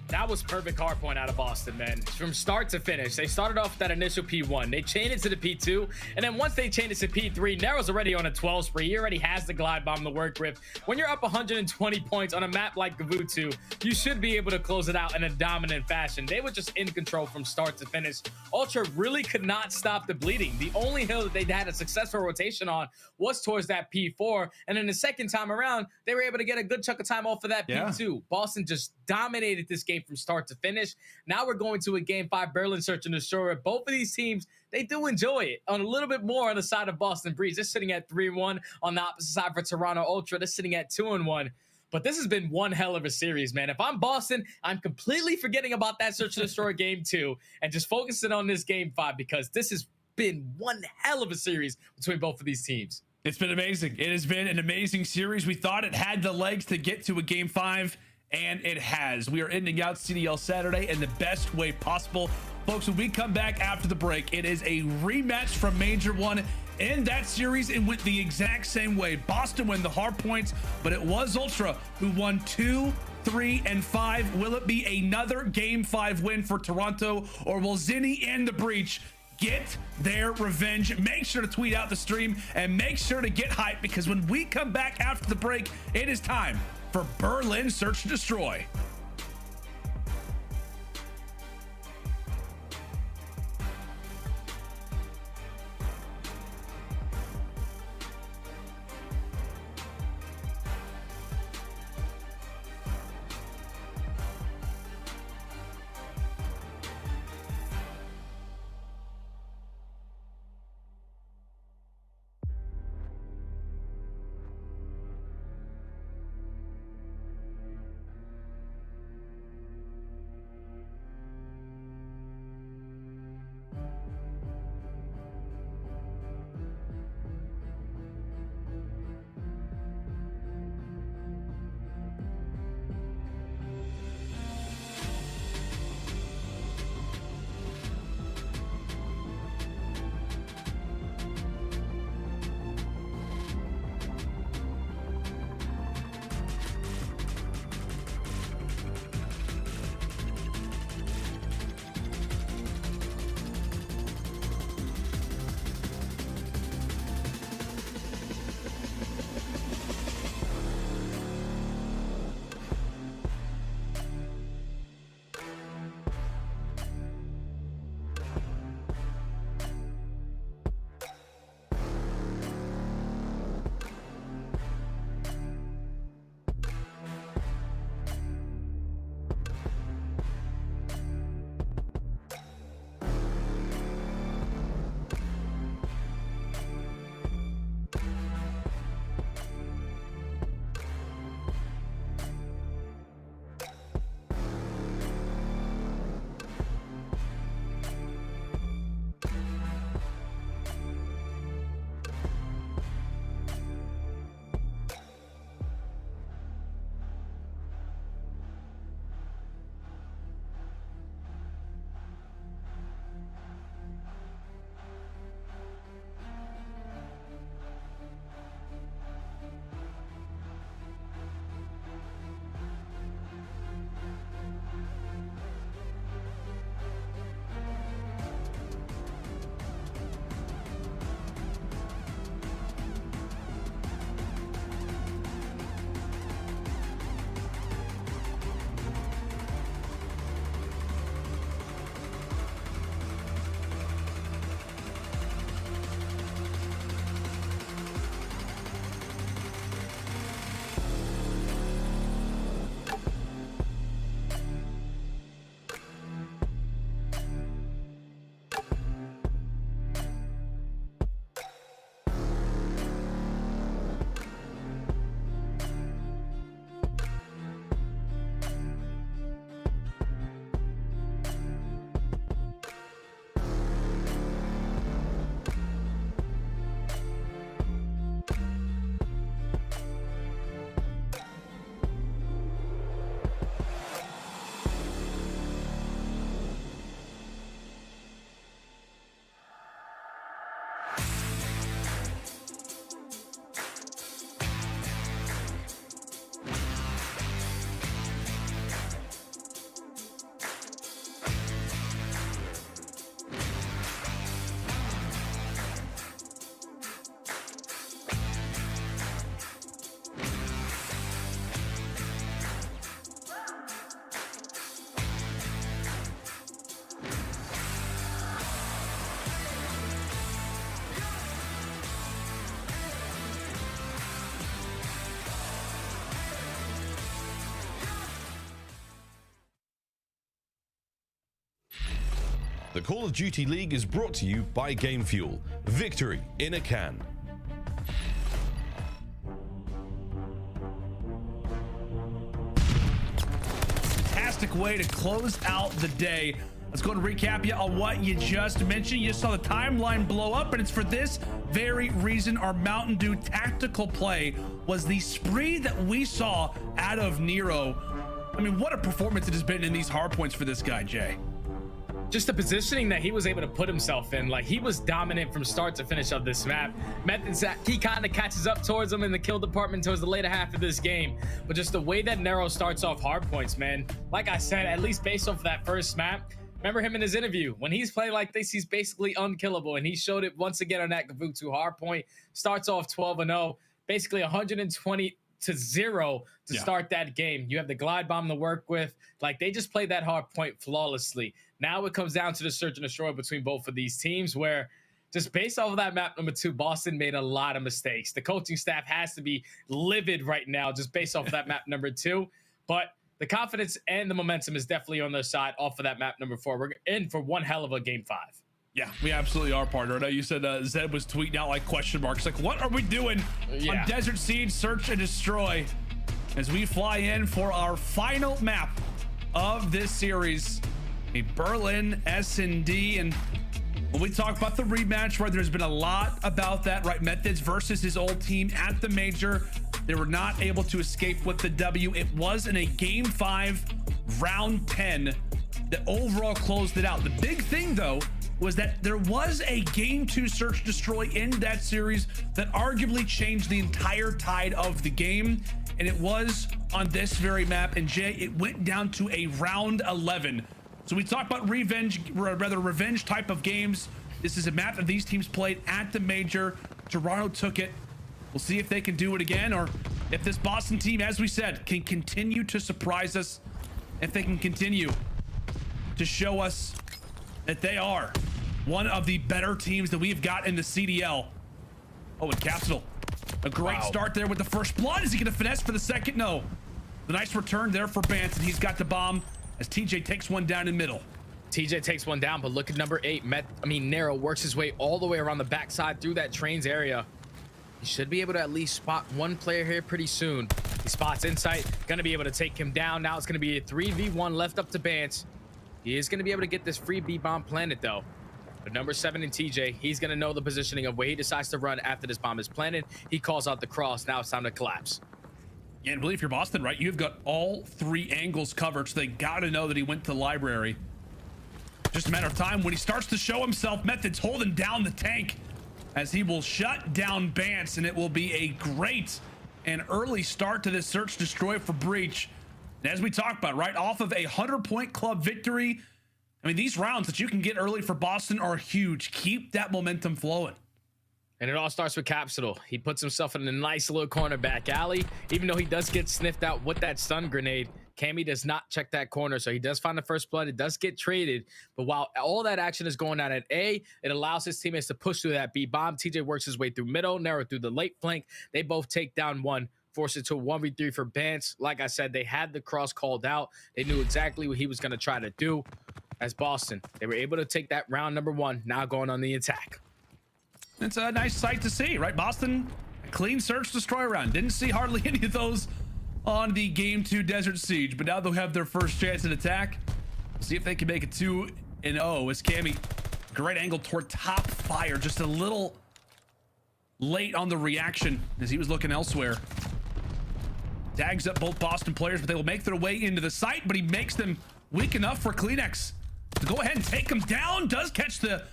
That was perfect hard point out of Boston, man. From start to finish. They started off with that initial P1. They chained it to the P2. And then once they chained it to P3, Nero's already on a 12 spree. He already has the glide bomb to work with. When you're up 120 points on a map like Gavutu, you should be able to close it out in a dominant fashion. They were just in control from start to finish. Ultra really could not stop the bleeding. The only hill that they'd had a successful rotation on was towards that P4. And then the second time around, they were able to get a good chunk of time off of that P2. Boston just dominated this game from start to finish. Now we're going to a game 5 Berlin search and destroy. Both of these teams, they do enjoy it. On a little bit more on the side of Boston Breeze. They're sitting at 3-1. On the opposite side for Toronto Ultra, they're sitting at 2-1. But this has been one hell of a series, man. If I'm Boston, I'm completely forgetting about that search and destroy game 2 and just focusing on this game 5 because this has been one hell of a series between both of these teams. It's been amazing. It has been an amazing series. We thought it had the legs to get to a game 5. And it has. We are ending out CDL Saturday in the best way possible. Folks, when we come back after the break, it is a rematch from Major 1 in that series. It went the exact same way. Boston won the hard points, but it was Ultra who won 2, 3, and 5. Will it be another game 5 win for Toronto, or will Zinni and the Breach get their revenge? Make sure to tweet out the stream and make sure to get hyped, because when we come back after the break, it is time for Berlin Search and Destroy. The Call of Duty League is brought to you by Game Fuel. Victory in a can. Fantastic way to close out the day. Let's go and recap you on what you just mentioned. You saw the timeline blow up, and it's for this very reason. Our Mountain Dew tactical play was the spree that we saw out of Nero. I mean, what a performance it has been in these hard points for this guy, Jay. Just the positioning that he was able to put himself in. Like, he was dominant from start to finish of this map. Methodz, he kind of catches up towards him in the kill department towards the later half of this game. But just the way that Nero starts off hard points, man, like I said, at least based off of that first map, remember him in his interview. When he's playing like this, he's basically unkillable. And he showed it once again on that Gavutu Hardpoint. Starts off 12-0, basically 120-0 to start that game. You have the glide bomb to work with. Like, they just played that hard point flawlessly. Now it comes down to the search and destroy between both of these teams, where just based off of that map number 2, Boston made a lot of mistakes. The coaching staff has to be livid right now just based off of that map number 2. But the confidence and the momentum is definitely on their side off of that map number 4. We're in for one hell of a game 5. Yeah, we absolutely are, partner. I know you said Zed was tweeting out like question marks. Like, what are we doing on Desert Siege Search and Destroy as we fly in for our final map of this series, a Berlin S&D. And when we talk about the rematch, right, there's been a lot about that, right? Methodz versus his old team at the major. They were not able to escape with the W. It was in a game 5, round 10 that overall closed it out. The big thing, though, was that there was a game 2 search destroy in that series that arguably changed the entire tide of the game, and it was on this very map. And Jay, it went down to a round 11. So we talk about revenge type of games. This is a map that these teams played at the major. Toronto took it. We'll see if they can do it again, or if this Boston team, as we said, can continue to surprise us, if they can continue to show us that they are one of the better teams that we've got in the CDL. Oh, and Capsidal, a great start there with the first blood. Is he gonna finesse for the second? No. The nice return there for Bance, and he's got the bomb as TJ takes one down in middle. TJ takes one down, but look at number 8. Nero works his way all the way around the backside through that trains area. He should be able to at least spot one player here pretty soon. He spots Insight, gonna be able to take him down. Now it's gonna be a 3v1 left up to Bance. He is gonna be able to get this free B bomb planted though. But number 7 in TJ, he's gonna know the positioning of where he decides to run after this bomb is planted. He calls out the cross. Now it's time to collapse. Yeah, and really, if you're Boston, right, you've got all 3 angles covered, so they gotta know that he went to the library. Just a matter of time when he starts to show himself. Methodz holding down the tank as he will shut down Bance, and it will be a great and early start to this search destroy for Breach. And as we talked about, right, off of a 100-point club victory, I mean, these rounds that you can get early for Boston are huge. Keep that momentum flowing. And it all starts with Capsidal. He puts himself in a nice little corner back alley. Even though he does get sniffed out with that stun grenade, Cammy does not check that corner, so he does find the first blood. It does get traded, but while all that action is going on at A, it allows his teammates to push through that B bomb. TJ works his way through middle, Nero through the late flank. They both take down one, force it to a 1v3 for Bance. Like I said, they had the cross called out. They knew exactly what he was going to try to do. As Boston, they were able to take that round number 1, now going on the attack. It's a nice sight to see, right? Boston, a clean search destroy round. Didn't see hardly any of those on the game 2 Desert Siege, but now they'll have their first chance at attack. See if they can make it 2-0 as Cammy, great angle toward top fire, just a little late on the reaction as he was looking elsewhere. Tags up both Boston players, but they will make their way into the site, but he makes them weak enough for CleanX to go ahead and take him down. Does catch the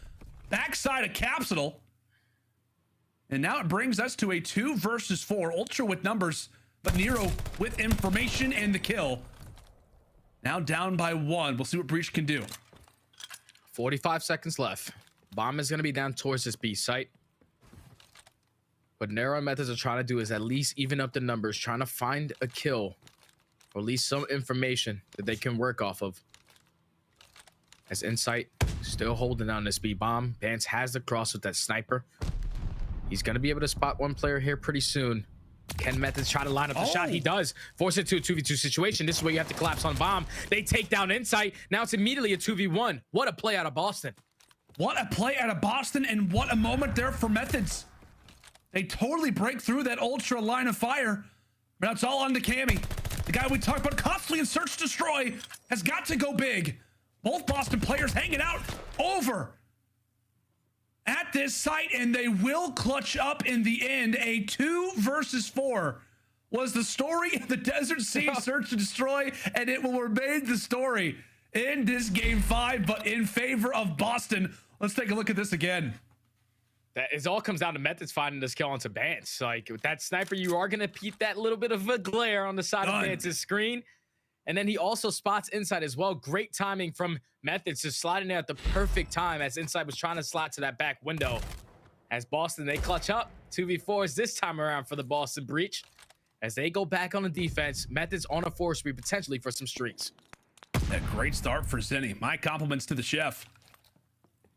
backside of Capsidal. And now it brings us to a 2 versus 4. Ultra with numbers, but Nero with information and the kill. Now down by 1. We'll see what Breach can do. 45 seconds left. Bomb is going to be down towards this B site. What Nero and Methodz are trying to do is at least even up the numbers, trying to find a kill, or at least some information that they can work off of. As Insight still holding down this B bomb. Bance has the cross with that sniper. He's going to be able to spot one player here pretty soon. Can Methodz try to line up the shot? He does. Force it to a 2v2 situation. This is where you have to collapse on bomb. They take down Insight. Now it's immediately a 2v1. What a play out of Boston. What a play out of Boston, and what a moment there for Methodz. They totally break through that Ultra line of fire. But now it's all on to Cammy. The guy we talked about constantly in Search Destroy has got to go big. Both Boston players hanging out over at this site, and they will clutch up in the end. A 2 versus 4 was the story of the Desert Siege Search and Destroy, and it will remain the story in this game 5, but in favor of Boston. Let's take a look at this again. That is all comes down to Methodz finding this kill onto Bance. Like with that sniper, you are gonna peep that little bit of a glare on the side of Bance's screen. And then he also spots Insight as well. Great timing from Methodz, just sliding there at the perfect time as Insight was trying to slide to that back window. As Boston, they clutch up. 2v4s this time around for the Boston Breach. As they go back on the defense, Methodz on a 4-speed potentially for some streaks. A great start for Zinni. My compliments to the chef.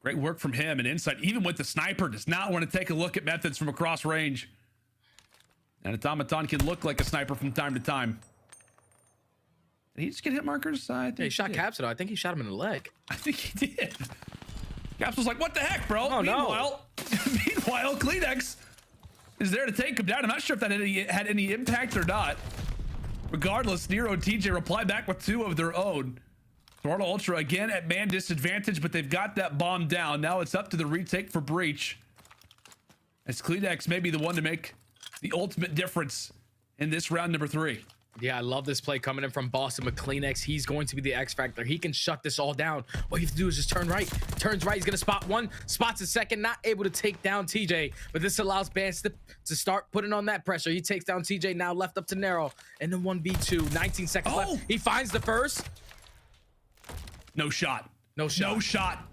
Great work from him, and Insight, even with the sniper, does not want to take a look at Methodz from across range. And Automaton can look like a sniper from time to time. Did he just get hit markers? I think he shot Capsidal. I think he shot him in the leg. I think he did. Caps was like, what the heck, bro? Oh, meanwhile, CleanX is there to take him down. I'm not sure if that had any impact or not. Regardless, Nero and TJ reply back with 2 of their own. Toronto Ultra again at man disadvantage, but they've got that bomb down. Now it's up to the retake for Breach. As CleanX may be the one to make the ultimate difference in this round number 3. Yeah, I love this play coming in from Boston with CleanX. He's going to be the X factor. He can shut this all down. All you have to do is just turn right. Turns right. He's going to spot one. Spots a second. Not able to take down TJ. But this allows Bance to start putting on that pressure. He takes down TJ. Now left up to Nero. And then 1v2. 19 seconds left. He finds the first. No shot. No shot. No shot.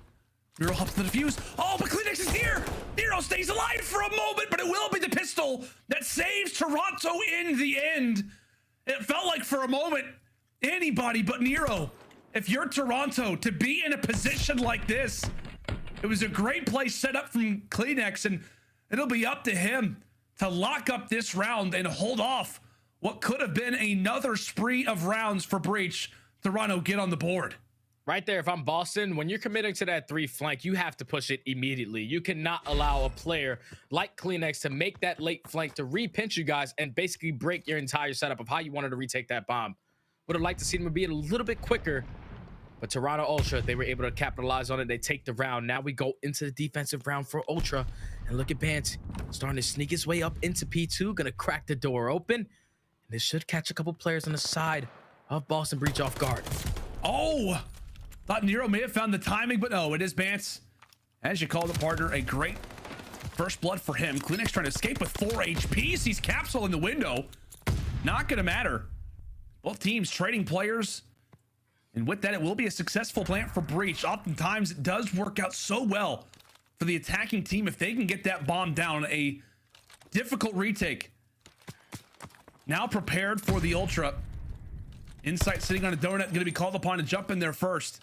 Nero hops to the defuse. Oh, but CleanX is here. Nero stays alive for a moment, but it will be the pistol that saves Toronto in the end. It felt like for a moment, anybody but Nero. If you're Toronto, to be in a position like this, it was a great play set up from CleanX, and it'll be up to him to lock up this round and hold off what could have been another spree of rounds for Breach. Toronto get on the board. Right there, if I'm Boston, when you're committing to that 3 flank, you have to push it immediately. You cannot allow a player like CleanX to make that late flank to re-pinch you guys and basically break your entire setup of how you wanted to retake that bomb. Would have liked to see them be a little bit quicker, but Toronto Ultra, they were able to capitalize on it. They take the round. Now we go into the defensive round for Ultra, and look at Bance starting to sneak his way up into P2, gonna crack the door open, and this should catch a couple players on the side of Boston Breach off guard. Oh! Thought Nero may have found the timing, but no, it is Bance. As you call the partner, a great first blood for him. CleanX trying to escape with 4 HP. Sees Capsule in the window. Not going to matter. Both teams trading players. And with that, it will be a successful plant for Breach. Oftentimes, it does work out so well for the attacking team if they can get that bomb down. A difficult retake. Now prepared for the Ultra. Insight sitting on a donut, going to be called upon to jump in there first.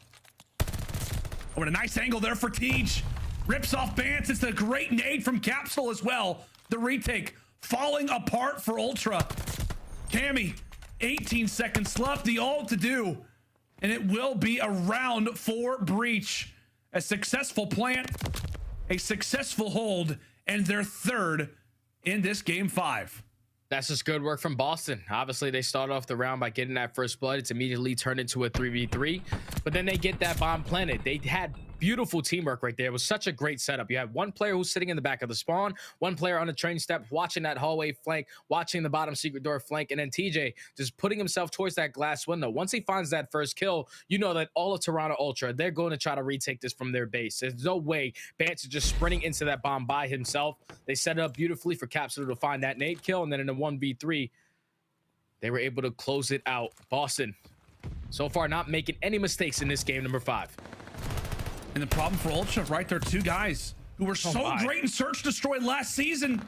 Oh, and a nice angle there for Tej. Rips off Bance. It's a great nade from Capsule as well. The retake falling apart for Ultra. Cammy, 18 seconds left. The all to do. And it will be a round for Breach. A successful plant, a successful hold, and their 3rd in this game 5. That's just good work from Boston. Obviously, they start off the round by getting that first blood. It's immediately turned into a 3v3, but then they get that bomb planted. They had beautiful teamwork right there. It was such a great setup. You had one player who's sitting in the back of the spawn, one player on the train step, watching that hallway flank, watching the bottom secret door flank, and then TJ just putting himself towards that glass window. Once he finds that first kill, you know that all of Toronto Ultra, they're going to try to retake this from their base. There's no way Bance is just sprinting into that bomb by himself. They set it up beautifully for Capsidal to find that nade kill, and then in a 1v3, they were able to close it out. Boston, so far not making any mistakes in this game number 5. And the problem for Ultra, right there, 2 guys who were so great in Search Destroy last season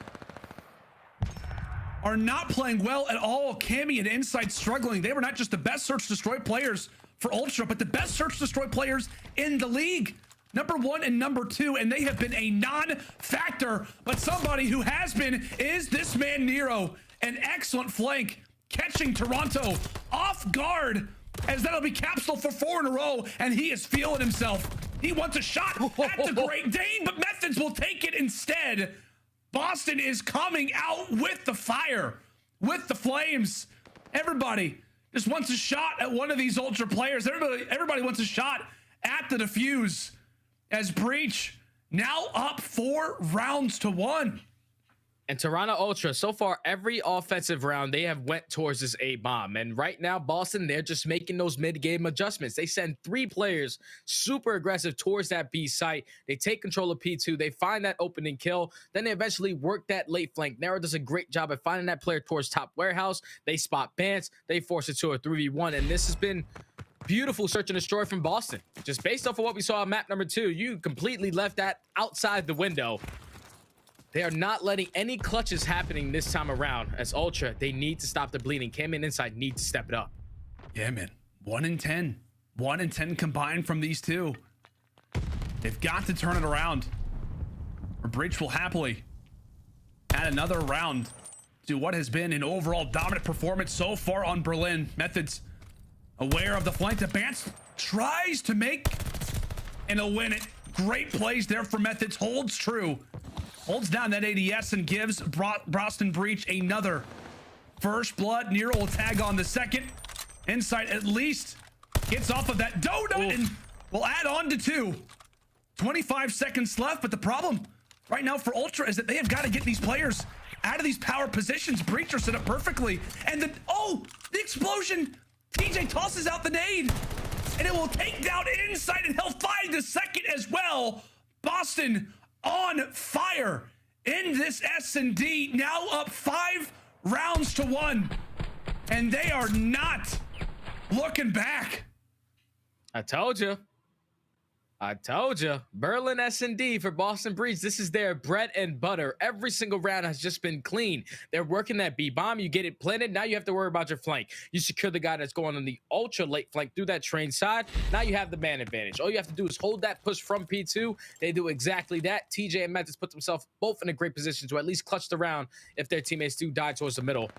are not playing well at all. Cammy and Insight struggling. They were not just the best Search Destroy players for Ultra, but the best Search Destroy players in the league. Number 1 and number 2, and they have been a non-factor, but somebody who has been is this man Nero. an excellent flank, catching Toronto off guard, as that'll be Capsidal for 4 in a row, and he is feeling himself. He wants a shot at the Great Dane, but Methodz will take it instead. Boston is coming out with the fire, with the flames. Everybody just wants a shot at one of these Ultra players. Everybody wants a shot at the defuse, as Breach now up 4 rounds to 1. And Toronto Ultra, so far, every offensive round, they have went towards this A bomb. And right now, Boston, they're just making those mid-game adjustments. They send 3 players super aggressive towards that B site. They take control of P2. They find that opening kill. Then they eventually work that late flank. Nero does a great job at finding that player towards top warehouse. They spot Bance. They force it to a 3v1. And this has been beautiful search and destroy from Boston. Just based off of what we saw on map number 2, you completely left that outside the window. They are not letting any clutches happening this time around. As Ultra, they need to stop the bleeding. Cammy and Inside need to step it up. Yeah, man. 1 in 10. 1 in 10 combined from these two. They've got to turn it around, or Breach will happily add another round to what has been an overall dominant performance so far on Berlin. Methodz aware of the flank that Bance tries to make, and he'll win it. Great plays there for Methodz. Holds true. Holds down that ADS and gives Boston Breach another first blood. Nero will tag on the second. Insight at least gets off of that donut and will add on to 2. 25 seconds left, but the problem right now for Ultra is that they have got to get these players out of these power positions. Breacher set up perfectly. And the explosion. TJ tosses out the nade, and it will take down Insight, and he'll find the second as well. Boston on fire in this S&D, now up 5 rounds to 1, and they are not looking back. I told you. Berlin S&D for Boston Breach. This is their bread and butter. Every single round has just been clean. They're working that B bomb. You get it planted. Now you have to worry about your flank. You secure the guy that's going on the ultra late flank through that train side. Now you have the man advantage. All you have to do is hold that push from P2. They do exactly that. TJ and Methodz put themselves both in a great position to at least clutch the round if their teammates do die towards the middle.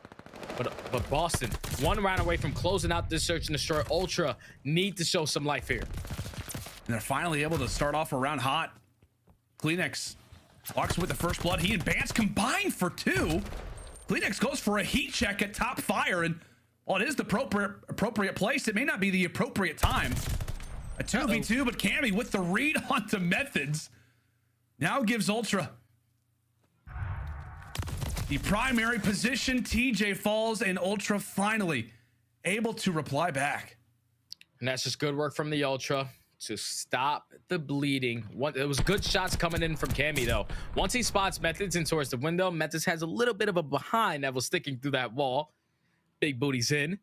But Boston, 1 round away from closing out this search and destroy. Ultra need to show some life here. And they're finally able to start off a round hot. CleanX walks with the first blood. He and Bance combine for 2. CleanX goes for a heat check at top fire, and while it is the appropriate place, it may not be the appropriate time. A 2v2, but Cammy with the read onto Methodz now gives Ultra the primary position. TJ falls, and Ultra finally able to reply back. And that's just good work from the Ultra to stop the bleeding. It was good shots coming in from Cammy, though. Once he spots Methodz in towards the window, Methodz has a little bit of a behind that was sticking through that wall. Big booty's in.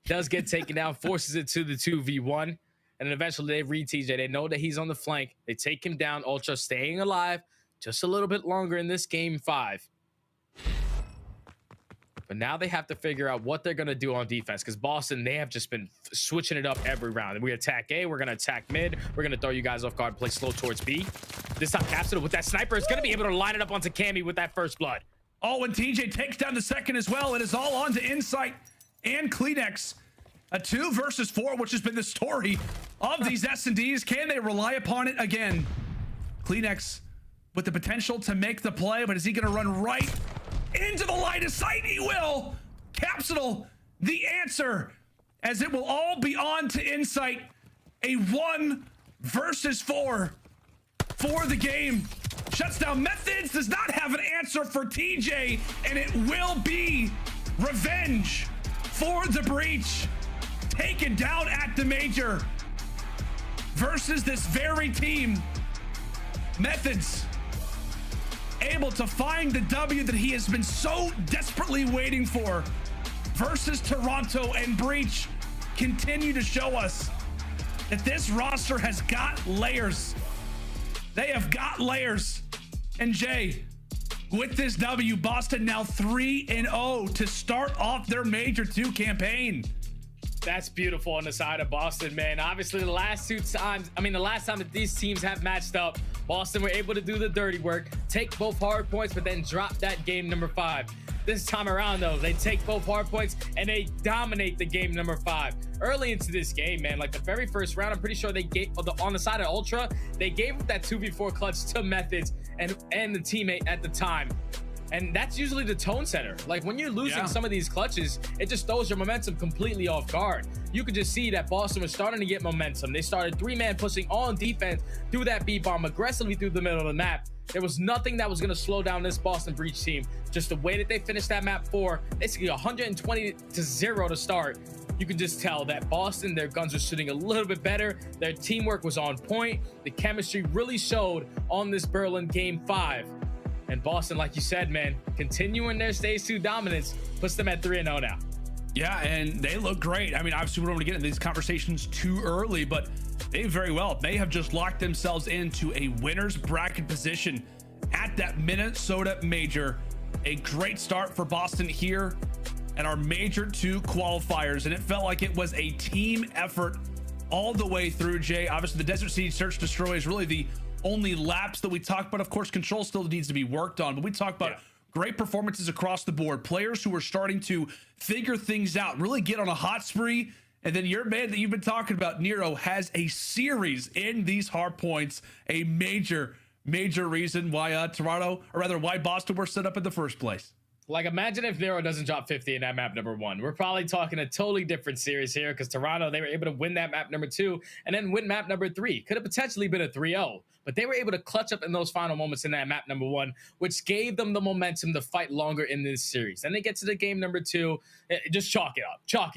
Does get taken down, forces it to the 2v1. And then eventually they read TJ. They know that he's on the flank. They take him down. Ultra staying alive just a little bit longer in this game 5. But now they have to figure out what they're going to do on defense, because Boston, they have just been switching it up every round. We attack A, we're going to attack mid, we're going to throw you guys off guard, play slow towards B. This time Capsidal with that sniper is going to be able to line it up onto Cammy with that first blood. Oh, and TJ takes down the second as well. It is all on to Insight and CleanX. A 2 versus 4, which has been the story of these S&Ds. Can they rely upon it again? CleanX with the potential to make the play, but is he going to run right into the line of sight? He will. Capsidal, the answer, as it will all be on to Insight. A 1 versus 4 for the game. Shuts down Methodz, does not have an answer for TJ, and it will be revenge for the Breach. Taken down at the Major versus this very team. Methodz able to find the W that he has been so desperately waiting for versus Toronto, and Breach continue to show us that this roster has got layers. They have got layers. And Jay, with this W, Boston now 3-0 to start off their Major II campaign. That's beautiful on the side of Boston, man. Obviously, the last time that these teams have matched up, Boston were able to do the dirty work, take both hard points, but then drop that game number 5. This time around, though, they take both hard points and they dominate the game number 5. Early into this game, man, like the very first round, I'm pretty sure they gave on the side of Ultra, they gave that 2v4 clutch to Methodz and the teammate at the time. And that's usually the tone setter. Like when you're losing some of these clutches, it just throws your momentum completely off guard. You could just see that Boston was starting to get momentum. They started 3-man pushing on defense through that B-bomb aggressively through the middle of the map. There was nothing that was going to slow down this Boston Breach team. Just the way that they finished that map 4, basically 120-0 to start. You can just tell that Boston, their guns are shooting a little bit better. Their teamwork was on point. The chemistry really showed on this Berlin game 5. And Boston, like you said, man, continuing their stage 2 dominance puts them at 3-0 now. Yeah, and they look great. I mean, obviously we don't want to get into these conversations too early, but they very well may have just locked themselves into a winner's bracket position at that Minnesota Major. A great start for Boston here at our Major II qualifiers, and it felt like it was a team effort all the way through, Jay. Obviously, the Desert Siege Search Destroy is really the only lapse that we talk about. Of course, control still needs to be worked on, but we talk about great performances across the board, players who are starting to figure things out, really get on a hot spree. And then your man that you've been talking about, Nero, has a series in these hard points, a major reason why Toronto, or rather why Boston were set up in the first place. Like, imagine if Nero doesn't drop 50 in that map number 1. We're probably talking a totally different series here, because Toronto, they were able to win that map number 2 and then win map number 3. Could have potentially been a 3-0, but they were able to clutch up in those final moments in that map number 1, which gave them the momentum to fight longer in this series. Then they get to the game number 2, just chalk it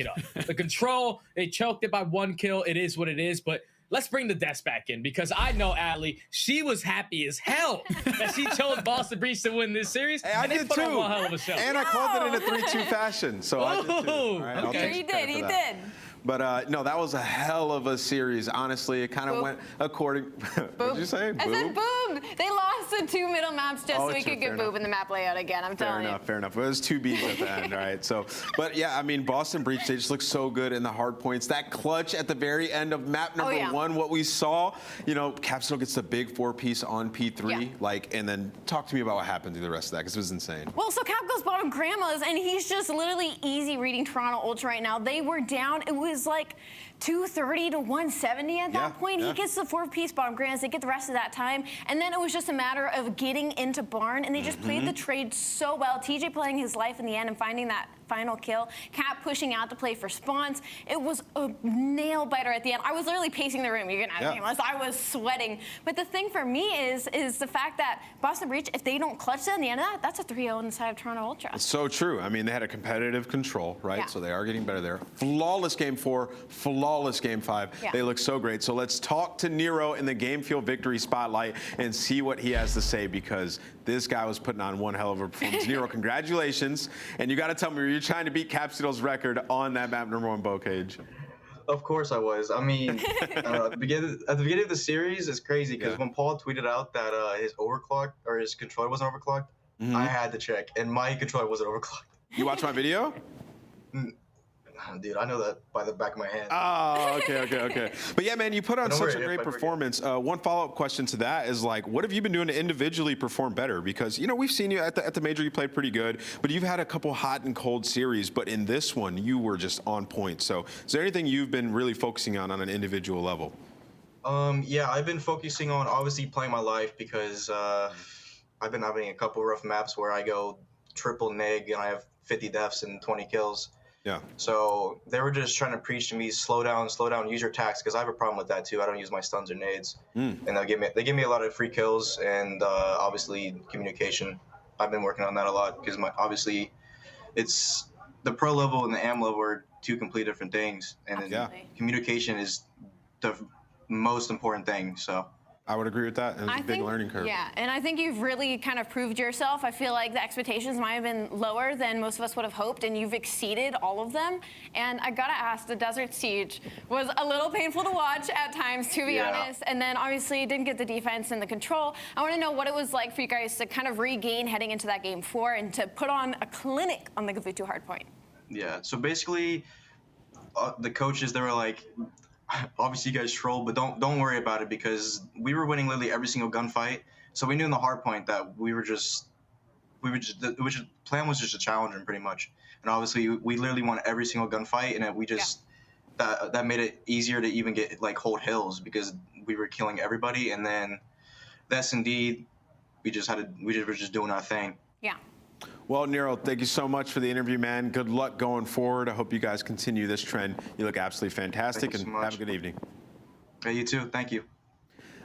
up. The control, they choked it by 1 kill. It is what it is, but let's bring the desk back in, because I know aLLeY, she was happy as hell that she chose Boston Breach to win this series. Hey, I did too. On one hell of a show. And I called it in a 3-2 fashion, so I did too. All right, Okay. He did. But no, that was a hell of a series. Honestly, it kind of went according. What did you say? I said boom. They lost the 2 middle maps just so we could get boob in the map layout again. I'm telling you. Fair enough. It was 2 Bs at the end, all right? So, but yeah, I mean, Boston Breach, they just look so good in the hard points. That clutch at the very end of map number 1, what we saw, you know, Capsidal gets the big 4-piece on P3, and then talk to me about what happened through the rest of that, because it was insane. Well, so Cap goes bottom grandmas, and he's just literally easy reading Toronto Ultra right now. They were down. It was like 230 to 170 at that point. He gets the 4-piece bottom grandmas. They get the rest of that time, and then it was just a matter of getting into barn, and they just played the trade so well. TJ playing his life in the end and finding that final kill. Cap pushing out to play for spawns. It was a nail biter at the end. I was literally pacing the room. You're gonna ask me unless I was sweating. But the thing for me is the fact that Boston Breach, if they don't clutch it in the end of that, that's a 3-0 on the side of Toronto Ultra. It's so true. I mean, they had a competitive control, right? So they are getting better there. Flawless game 4, flawless game 5. They look so great. So let's talk to Nero in the Game Fuel Victory Spotlight and see what he has to say, because this guy was putting on one hell of a performance. Nero, congratulations. And you got to tell me, were you trying to beat Capsidal's record on that map number 1 bow cage? Of course I was. I mean, at the beginning of the series, it's crazy because when Paul tweeted out that his overclock or his controller wasn't overclocked, I had to check, and my controller wasn't overclocked. You watched my video? Dude, I know that by the back of my hand. Oh, okay. But yeah, man, you put on such a great performance. One follow-up question to that is, like, what have you been doing to individually perform better? Because, you know, we've seen you at the Major, you played pretty good, but you've had a couple hot and cold series, but in this one, you were just on point. So is there anything you've been really focusing on an individual level? Yeah, I've been focusing on obviously playing my life, because I've been having a couple rough maps where I go triple neg and I have 50 deaths and 20 kills. Yeah. So they were just trying to preach to me, slow down, use your attacks, because I have a problem with that too. I don't use my stuns or nades, and they give me a lot of free kills, and obviously communication. I've been working on that a lot, because obviously it's the pro level and the AM level are 2 completely different things, and communication is the most important thing. So I would agree with that. It's a big learning curve. Yeah, and I think you've really kind of proved yourself. I feel like the expectations might have been lower than most of us would have hoped, and you've exceeded all of them. And I gotta ask, the Desert Siege was a little painful to watch at times, to be honest. And then obviously didn't get the defense and the control. I want to know what it was like for you guys to kind of regain heading into that game 4 and to put on a clinic on the Gavutu Hardpoint. Yeah, so basically the coaches, they were like, obviously you guys troll, but don't worry about it, because we were winning literally every single gunfight. So we knew in the hard point that we were just plan was just to challenge him pretty much. And obviously we literally won every single gunfight, and we just that made it easier to even get hold hills because we were killing everybody. And then the S&D, we were just doing our thing. Yeah. Well, Nero, thank you so much for the interview, man. Good luck going forward. I hope you guys continue this trend. You look absolutely fantastic, and have a good evening. Yeah, you too. Thank you.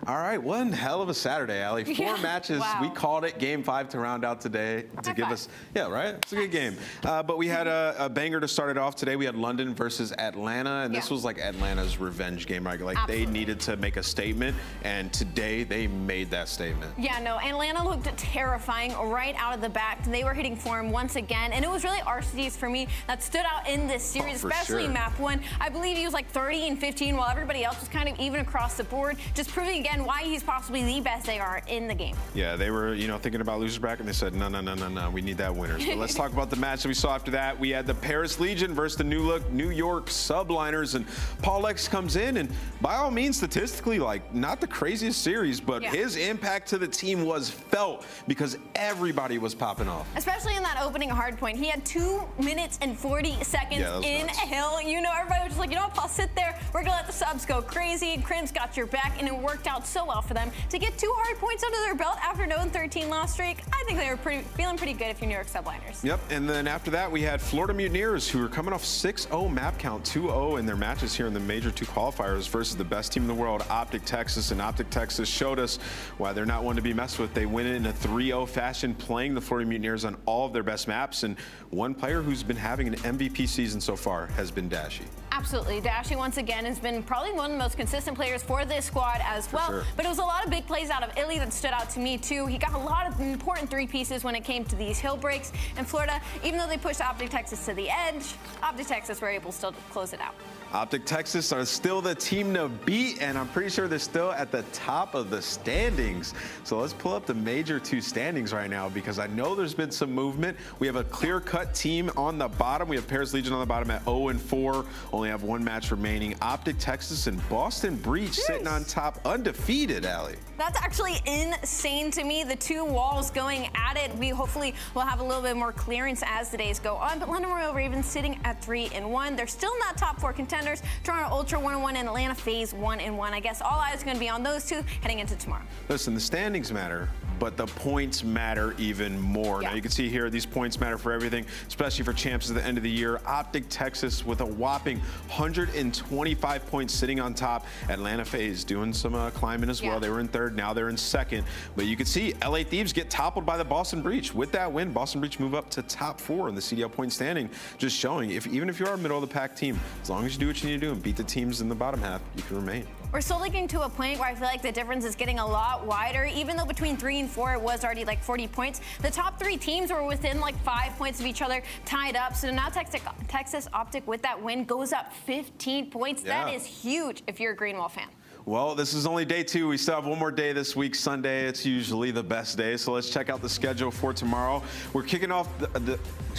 All right, one hell of a Saturday, aLLeY. 4 matches. Wow. We called it Game 5 to round out today to give us, right? It's a good game. But we had a banger to start it off today. We had London versus Atlanta, and this was like Atlanta's revenge game, right? Like they needed to make a statement, and today they made that statement. Yeah, no, Atlanta looked terrifying right out of the back. They were hitting form once again, and it was really Arcitys for me that stood out in this series, especially map 1. I believe he was like 30 and 15, while everybody else was kind of even across the board, just proving again why he's possibly the best AR in the game. Yeah, they were, thinking about losers bracket, and they said, no, we need that winners. But let's talk about the match that we saw after that. We had the Paris Legion versus the New York Subliners, and Paul X comes in, and by all means, statistically, not the craziest series, but his impact to the team was felt because everybody was popping off. Especially in that opening hardpoint. He had 2 minutes and 40 seconds in a hill. Everybody was just like, Paul, sit there. We're going to let the subs go crazy. Crims got your back, and it worked out so well for them to get 2 hard points under their belt after an 0-13 loss streak. I think they were feeling pretty good if you're New York Subliners. Yep, and then after that, we had Florida Mutineers, who were coming off 6-0 map count, 2-0 in their matches here in the Major II Qualifiers versus the best team in the world, OpTic Texas. And OpTic Texas showed us why they're not one to be messed with. They win it in a 3-0 fashion, playing the Florida Mutineers on all of their best maps. And one player who's been having an MVP season so far has been Dashy. Absolutely. Dashy, once again, has been probably one of the most consistent players for this squad as well. Sure. But it was a lot of big plays out of iLLeY that stood out to me, too. He got a lot of important 3 pieces when it came to these hill breaks. And Florida, even though they pushed OpTic Texas to the edge, OpTic Texas were able still to close it out. OpTic Texas are still the team to beat, and I'm pretty sure they're still at the top of the standings. So let's pull up the Major II standings right now, because I know there's been some movement. We have a clear-cut team on the bottom. We have Paris Legion on the bottom at 0-4, only have 1 match remaining. OpTic Texas and Boston Breach sitting on top, undefeated, aLLeY. That's actually insane to me. The 2 walls going at it. We hopefully will have a little bit more clearance as the days go on. But London Royal Ravens sitting at 3-1. They're still not top 4 contenders. Toronto Ultra 1-1 and Atlanta FaZe 1-1. I guess all eyes are going to be on those 2 heading into tomorrow. Listen, the standings matter, but the points matter even more. Now you can see here, these points matter for everything, especially for champs at the end of the year. OpTic Texas with a whopping 125 points sitting on top. Atlanta FaZe doing some climbing as well. They were in 3rd, now they're in 2nd. But you can see LA Thieves get toppled by the Boston Breach. With that win, Boston Breach move up to top 4 in the CDL point standing, just showing even if you are a middle of the pack team, as long as you do what you need to do and beat the teams in the bottom half, you can remain. We're slowly getting to a point where I feel like the difference is getting a lot wider. Even though between 3 and 4 it was already like 40 points, the top 3 teams were within like 5 points of each other, tied up. So now Texas OpTic with that win goes up 15 points. That is huge if you're a Greenwall fan. Well, this is only day 2. We still have one more day this week. Sunday, it's usually the best day. So let's check out the schedule for tomorrow. We're kicking off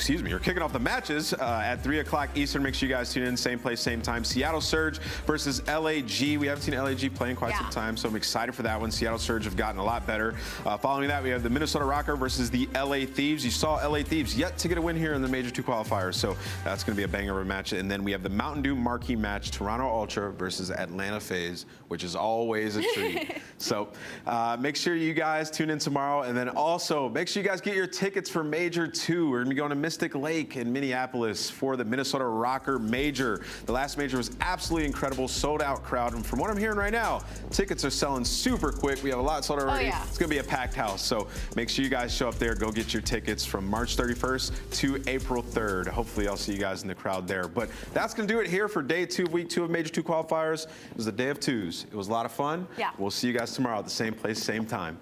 we're kicking off the matches at 3 o'clock Eastern. Make sure you guys tune in, same place, same time. Seattle Surge versus LAG. We haven't seen LAG play in quite some time, so I'm excited for that one. Seattle Surge have gotten a lot better. Following that, we have the Minnesota Rocker versus the LA Thieves. You saw LA Thieves yet to get a win here in the Major II Qualifiers, so that's going to be a banger of a match. And then we have the Mountain Dew marquee match, Toronto Ultra versus Atlanta FaZe, which is always a treat. So make sure you guys tune in tomorrow, and then also make sure you guys get your tickets for Major II. We're going to be going to Mystic Lake in Minneapolis for the Minnesota Rocker Major. The last Major was absolutely incredible, sold out crowd, and from what I'm hearing right now, tickets are selling super quick. We have a lot sold already. It's going to be a packed house, so make sure you guys show up there. Go get your tickets from March 31st to April 3rd. Hopefully I'll see you guys in the crowd there. But that's going to do it here for day 2 of week 2 of Major II Qualifiers. It was a day of 2s. It was a lot of fun. We'll see you guys tomorrow at the same place, same time.